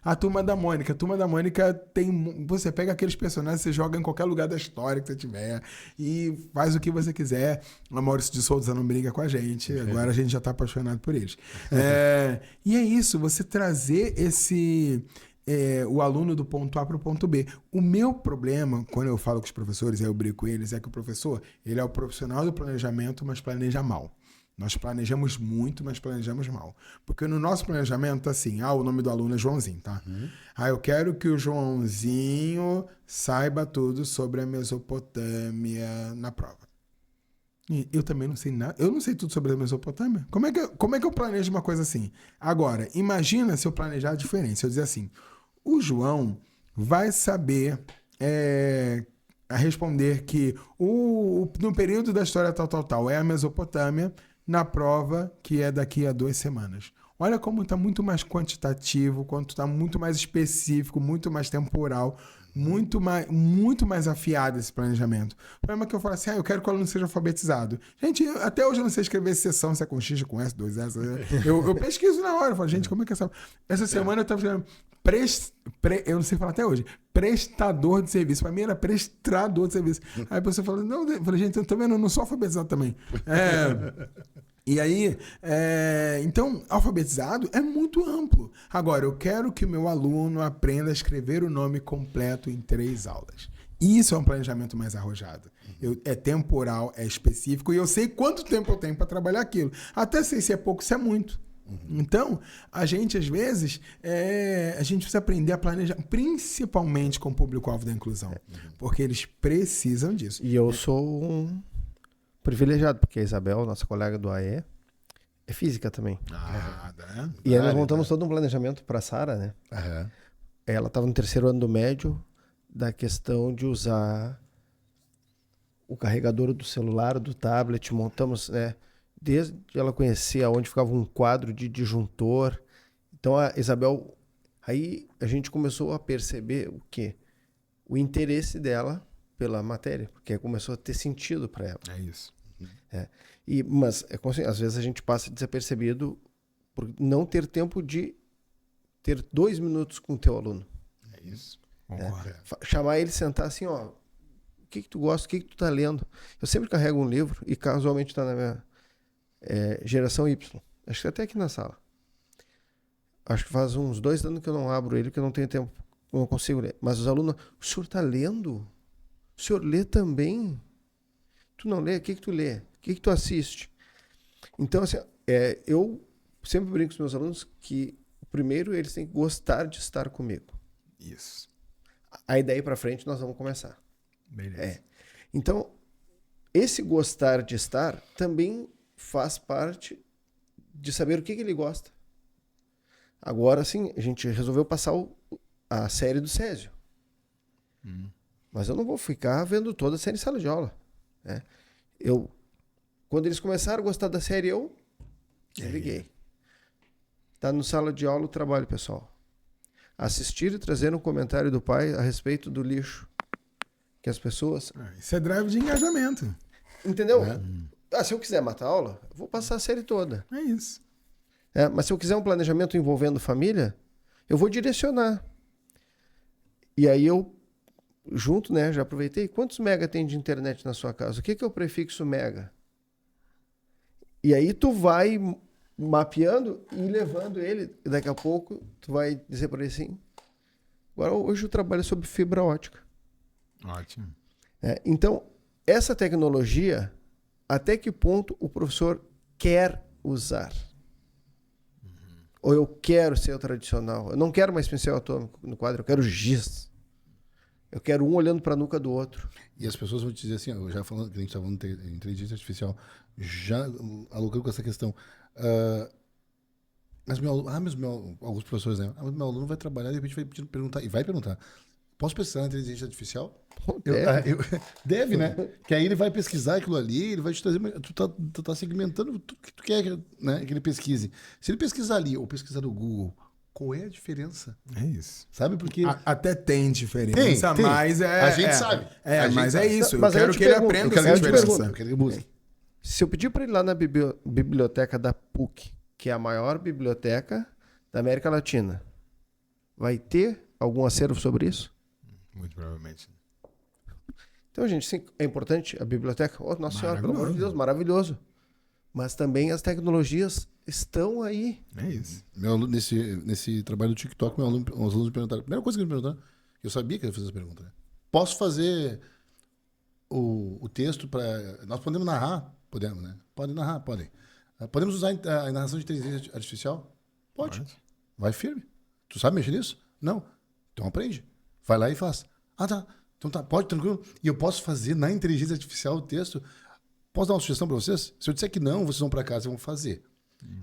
A Turma da Mônica. A Turma da Mônica tem... Você pega aqueles personagens, você joga em qualquer lugar da história que você tiver e faz o que você quiser. O Maurício de Souza não briga com a gente. Agora a gente já tá apaixonado por eles. E é isso, você trazer o aluno do ponto A para o ponto B. O meu problema, quando eu falo com os professores, aí eu brigo com eles, é que o professor, ele é o profissional do planejamento, mas planeja mal. Nós planejamos muito, mas planejamos mal. Porque no nosso planejamento, assim, o nome do aluno é Joãozinho, tá? Eu quero que o Joãozinho saiba tudo sobre a Mesopotâmia na prova. Eu também não sei nada. Eu não sei tudo sobre a Mesopotâmia. Como é que eu planejo uma coisa assim? Agora, imagina se eu planejar diferente. Se eu dizer assim, o João vai saber a responder que no período da história tal, é a Mesopotâmia, na prova que é daqui a 2 semanas. Olha como está muito mais quantitativo, quanto está muito mais específico, muito mais temporal, muito mais afiado esse planejamento. O problema é que eu falo assim, eu quero que o aluno seja alfabetizado. Gente, até hoje eu não sei escrever sessão, se é com X, com S, 2S. Eu pesquiso na hora, eu falo, gente, como é que é essa... Essa semana eu estava escrevendo, eu não sei falar até hoje, prestador de serviço. Para mim era prestador de serviço. Aí a pessoa fala, não, eu falei, gente, eu também não sou alfabetizado também. E aí, então, alfabetizado é muito amplo. Agora, eu quero que o meu aluno aprenda a escrever o nome completo em 3 aulas. Isso é um planejamento mais arrojado. É temporal, é específico, e eu sei quanto tempo eu tenho para trabalhar aquilo. Até sei se é pouco, se é muito. Então, a gente, às vezes, a gente precisa aprender a planejar, principalmente com o público-alvo da inclusão, porque eles precisam disso. E eu sou um privilegiado, porque a Isabel, nossa colega do AE, é física também. E aí nós montamos todo um planejamento para a Sara, né? Ela estava no 3º ano do médio, da questão de usar o carregador do celular, do tablet, montamos, né? Desde ela conhecer aonde ficava um quadro de disjuntor. Então a Isabel, aí a gente começou a perceber o quê? O interesse dela pela matéria, porque começou a ter sentido para ela. É isso. Mas às vezes a gente passa desapercebido por não ter tempo de ter 2 minutos com o teu aluno. É isso. Chamar ele, sentar assim, o que tu gosta, o que tu tá lendo? Eu sempre carrego um livro e casualmente está na minha geração Y. Acho que até aqui na sala. Acho que faz uns 2 anos que eu não abro ele, porque eu não tenho tempo, não consigo ler. Mas os alunos, o senhor tá lendo? O senhor lê também? Tu não lê? O que tu lê? O que tu assiste? Então, assim, eu sempre brinco com os meus alunos que, primeiro, eles têm que gostar de estar comigo. Isso. Aí daí pra frente nós vamos começar. Beleza. Então, esse gostar de estar também faz parte de saber o que ele gosta. Agora, sim, a gente resolveu passar a série do Césio. Mas eu não vou ficar vendo toda a série em sala de aula. Né? Quando eles começaram a gostar da série, eu liguei. Tá no sala de aula o trabalho, pessoal. Assistir e trazer um comentário do pai a respeito do lixo. Que as pessoas... Isso é drive de engajamento. Entendeu? Se eu quiser matar a aula, eu vou passar a série toda. É isso. Mas se eu quiser um planejamento envolvendo família, eu vou direcionar. E aí junto, né? Já aproveitei. Quantos mega tem de internet na sua casa? O que é o prefixo mega? E aí tu vai mapeando e levando ele. E daqui a pouco tu vai dizer para ele assim. Agora, hoje eu trabalho sobre fibra ótica. Ótimo. Então, essa tecnologia, até que ponto o professor quer usar? Ou eu quero ser o tradicional? Eu não quero mais pincel atômico no quadro, eu quero giz. Eu quero um olhando para a nuca do outro. E as pessoas vão te dizer assim, ó, já falando, que a gente estava falando de inteligência artificial, já alugando com essa questão. Mas alguns professores, né? Meu aluno vai trabalhar e de repente vai perguntar, e vai perguntar, posso pesquisar na inteligência artificial? Deve, né? Que aí ele vai pesquisar aquilo ali, ele vai te trazer. Tu tá segmentando tudo que tu quer, né? Que ele pesquise. Se ele pesquisar ali ou pesquisar no Google, qual é a diferença? É isso. Sabe? Porque. Até tem diferença, Tem. Mas é. A gente sabe. A gente sabe. É isso. Mas eu quero que ele pergunto, aprenda eu essa quero te diferença. perguntar. Eu quero que busque. Se eu pedir para ele ir lá na biblioteca da PUC, que é a maior biblioteca da América Latina, vai ter algum acervo sobre isso? Muito provavelmente. Então, gente, sim, é importante a biblioteca. Oh, Nossa Senhora, pelo amor de Deus, maravilhoso. Mas também as tecnologias estão aí. É isso. Meu aluno, nesse trabalho do TikTok, os alunos me perguntaram. A primeira coisa que eles me perguntaram, eu sabia que ele fez essa pergunta. Né? Posso fazer o texto para. Nós podemos narrar? Podemos, né? Podem narrar, podem. Podemos usar a narração de inteligência artificial? Pode. Vai firme. Tu sabe mexer nisso? Não. Então aprende. Vai lá e faz. Ah, tá. Então tá, pode, tranquilo. E eu posso fazer na inteligência artificial o texto. Posso dar uma sugestão para vocês? Se eu disser que não, vocês vão para casa e vão fazer.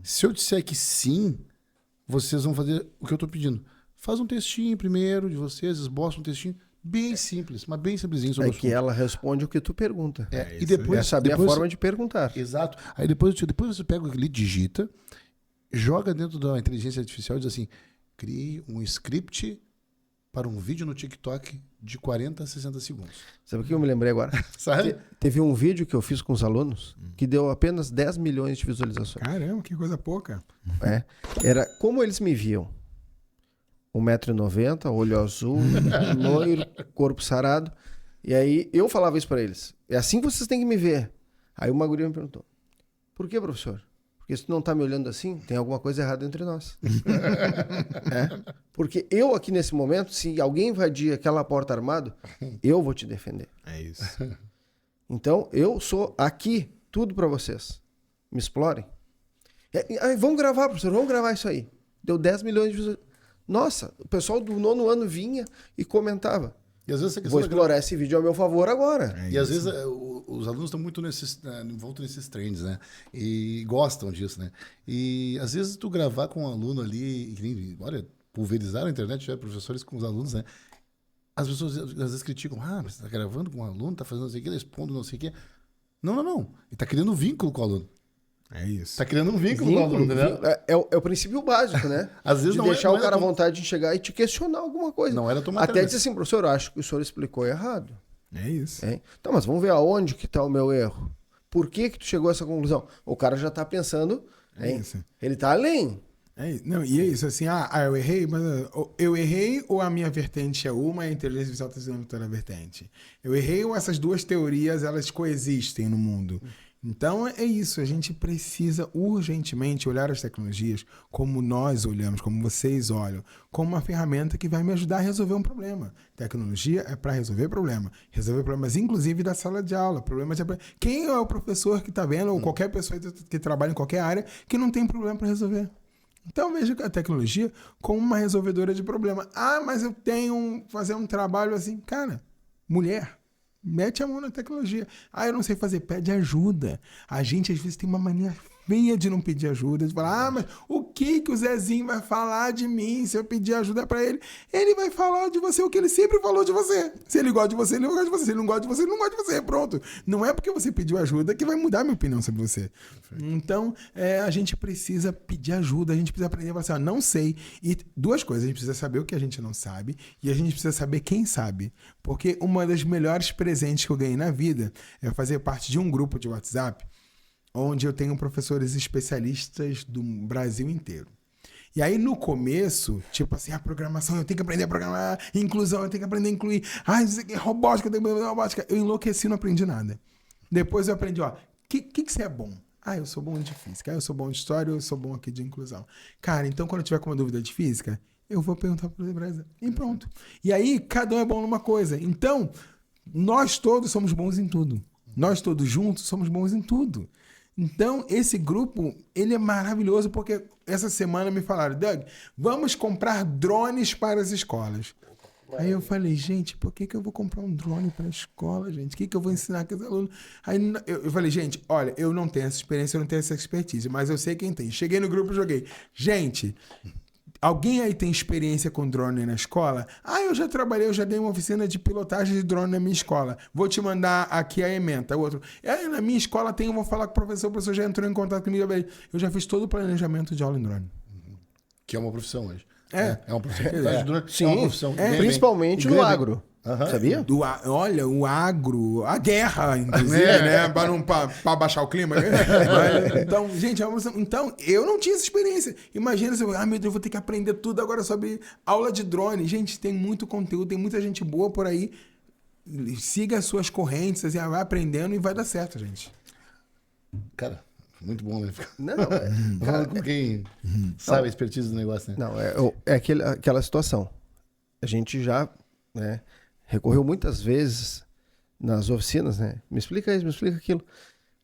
Se eu disser que sim, vocês vão fazer o que eu estou pedindo. Faz um textinho primeiro de vocês, esboça um textinho bem simples, mas bem simplesinho sobre o assunto. Que ela responde o que tu pergunta. E depois... É saber a forma de perguntar. Exato. Aí depois você pega aquele, digita, joga dentro da inteligência artificial e diz assim, crie um script para um vídeo no TikTok de 40 a 60 segundos. Sabe o que eu me lembrei agora? Sabe? Teve um vídeo que eu fiz com os alunos que deu apenas 10 milhões de visualizações. Caramba, que coisa pouca. Era como eles me viam. 1,90 m, olho azul, loiro, corpo sarado. E aí eu falava isso para eles. É assim que vocês têm que me ver. Aí uma guria me perguntou, por que, professor? Porque se tu não tá me olhando assim, tem alguma coisa errada entre nós. Porque eu aqui nesse momento, se alguém invadir aquela porta armado, eu vou te defender. É isso. Então, eu sou aqui tudo para vocês. Me explorem. Vamos gravar, professor, vamos gravar isso aí. Deu 10 milhões de visualizações. Nossa, o pessoal do 9º ano vinha e comentava. E às vezes vou explorar esse vídeo ao meu favor agora. E às vezes os alunos estão muito envoltos nesses trends, né? E gostam disso, né? E às vezes tu gravar com um aluno ali, olha, pulverizaram a internet, já professores com os alunos, né? As pessoas às vezes criticam, mas você tá gravando com um aluno, tá fazendo não sei o que, expondo não sei o que. Não. Ele tá criando um vínculo com o aluno. É isso. Tá criando um vínculo com o aluno, né? É o princípio básico, né? Às vezes de não deixar não o cara à vontade de chegar e te questionar alguma coisa. Não era tomar até dizer assim, professor, eu acho que o senhor explicou errado. É isso. Então, mas vamos ver aonde que tá o meu erro. Por que tu chegou a essa conclusão? O cara já tá pensando, isso. Ele tá além. E é isso, assim, eu errei, mas eu errei ou a minha vertente é uma e a inteligência artificial está sendo outra vertente? Eu errei ou essas duas teorias, elas coexistem no mundo? Então é isso, a gente precisa urgentemente olhar as tecnologias como nós olhamos, como vocês olham, como uma ferramenta que vai me ajudar a resolver um problema. Tecnologia é para resolver problemas inclusive da sala de aula. Quem é o professor que está vendo, ou qualquer pessoa que trabalha em qualquer área, que não tem problema para resolver? Então veja a tecnologia como uma resolvedora de problema. Mas eu tenho fazer um trabalho assim. Cara, mulher, mete a mão na tecnologia. Eu não sei fazer, pede ajuda. A gente às vezes tem uma mania feia de não pedir ajuda, de falar, mas o que o Zezinho vai falar de mim se eu pedir ajuda pra ele? Ele vai falar de você o que ele sempre falou de você. Se ele gosta de você, ele gosta de você. Se ele não gosta de você, ele não gosta de você. Pronto. Não é porque você pediu ajuda que vai mudar a minha opinião sobre você. Perfeito. Então, a gente precisa pedir ajuda, a gente precisa aprender a falar assim, não sei. E duas coisas, a gente precisa saber o que a gente não sabe e a gente precisa saber quem sabe. Porque uma das melhores presentes que eu ganhei na vida é fazer parte de um grupo de WhatsApp onde eu tenho professores especialistas do Brasil inteiro. E aí, no começo, tipo assim, a programação, eu tenho que aprender a programar, inclusão, eu tenho que aprender a incluir, robótica, eu tenho que aprender robótica. Eu enlouqueci, não aprendi nada. Depois eu aprendi, ó, o que você é bom? Eu sou bom de física, eu sou bom de história, eu sou bom aqui de inclusão. Cara, então quando eu tiver com uma dúvida de física, eu vou perguntar pro Brasa. E pronto. E aí, cada um é bom numa coisa. Então, nós todos somos bons em tudo. Nós todos juntos somos bons em tudo. Então, esse grupo, ele é maravilhoso, porque essa semana me falaram, Doug, vamos comprar drones para as escolas. Aí eu falei, gente, por que eu vou comprar um drone para a escola, gente? O que eu vou ensinar com os alunos? Aí eu falei, gente, olha, eu não tenho essa experiência, eu não tenho essa expertise, mas eu sei quem tem. Cheguei no grupo e joguei. Gente, alguém aí tem experiência com drone na escola? Eu já trabalhei, eu já dei uma oficina de pilotagem de drone na minha escola. Vou te mandar aqui a ementa. O outro, na minha escola tem, eu vou falar com o professor já entrou em contato comigo. Eu já fiz todo o planejamento de aula em drone. Que é uma profissão hoje. É uma profissão. Sim, é uma profissão. Principalmente no agro. Sabia? Olha, o agro, a guerra, inclusive, né? Para baixar o clima. Mas, então, gente, então, eu não tinha essa experiência. Imagina, meu Deus, eu vou ter que aprender tudo agora sobre aula de drone. Gente, tem muito conteúdo, tem muita gente boa por aí. Siga as suas correntes, assim, vai aprendendo e vai dar certo, gente. Cara, muito bom, né? Não, falando com quem sabe a expertise do negócio, né? Não, é aquela situação. A gente já, né, recorreu muitas vezes nas oficinas, né? Me explica isso, me explica aquilo.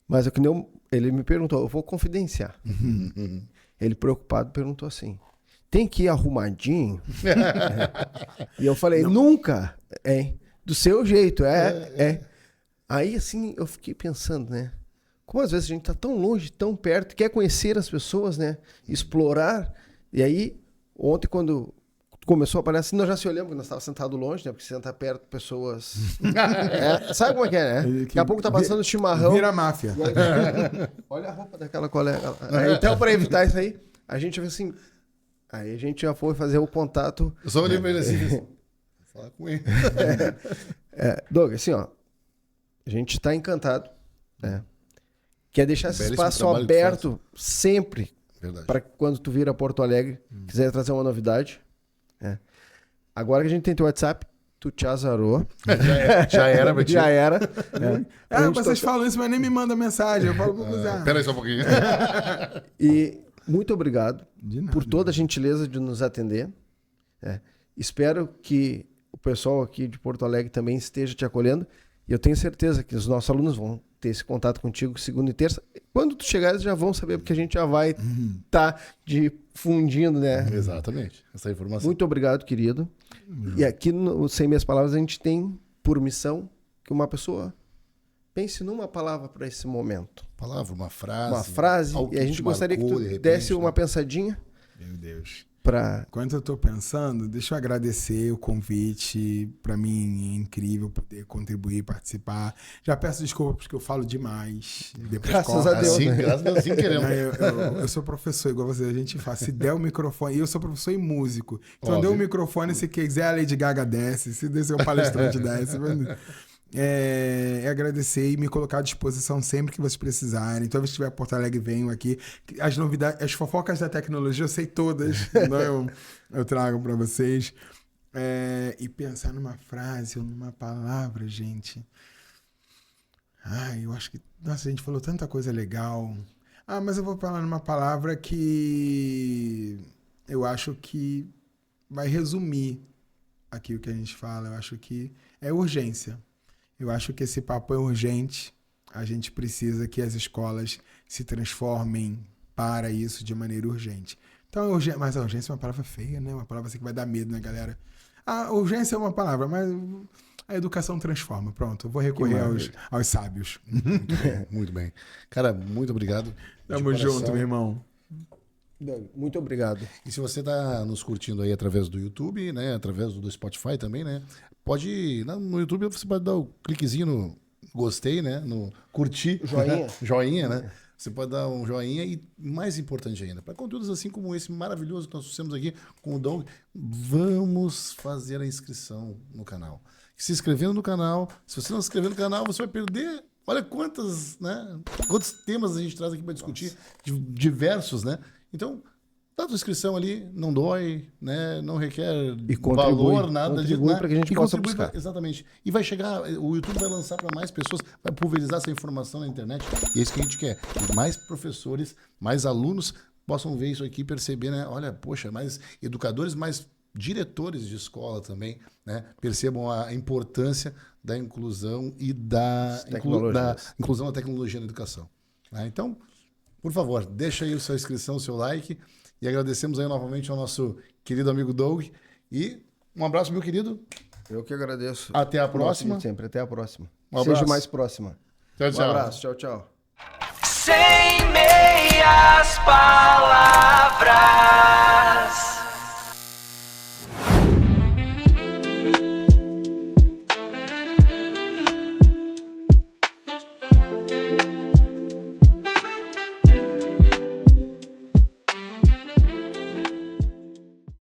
Mas é que nem ele me perguntou, eu vou confidenciar. Ele preocupado perguntou assim, tem que ir arrumadinho? E eu falei, nunca, do seu jeito, Aí assim, eu fiquei pensando, né? Como às vezes a gente tá tão longe, tão perto, quer conhecer as pessoas, né? Explorar. E aí, ontem quando começou a aparecer assim, nós já se olhamos, porque nós estávamos sentados longe, né? Porque você sentar perto de pessoas... sabe como é que é, né? Daqui a pouco tá passando chimarrão. Vira máfia. Olha a roupa daquela colega. Então, para evitar isso aí, a gente viu assim... Aí a gente já foi fazer o contato... Eu só olhei pra ele assim, vou falar com ele. Doug, assim, ó, a gente tá encantado, né? Quer deixar esse espaço aberto sempre para quando tu vir a Porto Alegre, quiser trazer uma novidade. Agora que a gente tem teu WhatsApp, tu te azarou. Já era, meu tio. Já era. Vocês falam isso, mas nem me mandam mensagem. Eu falo pra usar. Pera aí só um pouquinho. E muito obrigado por toda a gentileza de nos atender. Espero que o pessoal aqui de Porto Alegre também esteja te acolhendo. E eu tenho certeza que os nossos alunos vão ter esse contato contigo segunda e terça. Quando tu chegares, já vão saber, porque a gente já vai estar difundindo, né? Exatamente, essa informação. Muito obrigado, querido. E aqui no 100 Minhas Palavras a gente tem por missão que uma pessoa pense numa palavra para esse momento. Palavra, uma frase. Uma frase. E a gente gostaria que tu desse uma pensadinha. Meu Deus. Enquanto eu estou pensando, deixa eu agradecer o convite. Para mim é incrível poder contribuir, participar. Já peço desculpa porque eu falo demais. Graças a Deus. Graças a Deus, assim queremos. Eu sou professor, igual você. A gente faz. Se der o microfone, e eu sou professor e músico. Então, deu o microfone, se quiser, a Lady Gaga desce. Se descer um palestrante desce. Agradecer e me colocar à disposição sempre que vocês precisarem. Toda vez que estiver em Porto Alegre, venham aqui. As novidades, as fofocas da tecnologia, eu sei todas. Então eu trago para vocês. E pensar numa frase ou numa palavra, gente. Eu acho que... Nossa, a gente falou tanta coisa legal. Mas eu vou falar numa palavra que eu acho que vai resumir aqui o que a gente fala. Eu acho que é urgência. Eu acho que esse papo é urgente. A gente precisa que as escolas se transformem para isso de maneira urgente. Então, mas a urgência é uma palavra feia, né? Uma palavra assim que vai dar medo, né, galera? A urgência é uma palavra, mas a educação transforma. Pronto, eu vou recorrer aos sábios. Muito bem. Cara, muito obrigado. Tamo junto, meu irmão. Muito obrigado. E se você está nos curtindo aí através do YouTube, né? Através do Spotify também, né? Pode ir no YouTube, você pode dar o cliquezinho no gostei, né? No curtir. Joinha. Joinha, né? Você pode dar um joinha e, mais importante ainda, para conteúdos assim como esse maravilhoso que nós fizemos aqui com o Doug, vamos fazer a inscrição no canal. Se inscrevendo no canal, se você não se inscrever no canal, você vai perder... Olha quantos temas a gente traz aqui para discutir, diversos, né? Então, Dá a tua inscrição ali, não dói, né? Não requer E contribui, valor, nada disso. contribui Né? para que a gente E possa contribui buscar. exatamente. E vai chegar, o YouTube vai lançar para mais pessoas, vai pulverizar essa informação na internet. E é isso que a gente quer. Que mais professores, mais alunos possam ver isso aqui e perceber, né? Olha, poxa, mais educadores, mais diretores de escola também, né? Percebam a importância da inclusão e da inclusão da tecnologia na educação. Né? Então, por favor, deixa aí a sua inscrição, o seu like. E agradecemos aí novamente ao nosso querido amigo Doug. E um abraço, meu querido. Eu que agradeço. Até a próxima. Sempre, até a próxima. Um abraço. Seja mais próxima. Tchau, tchau. Um abraço, tchau, tchau. Sem meias palavras.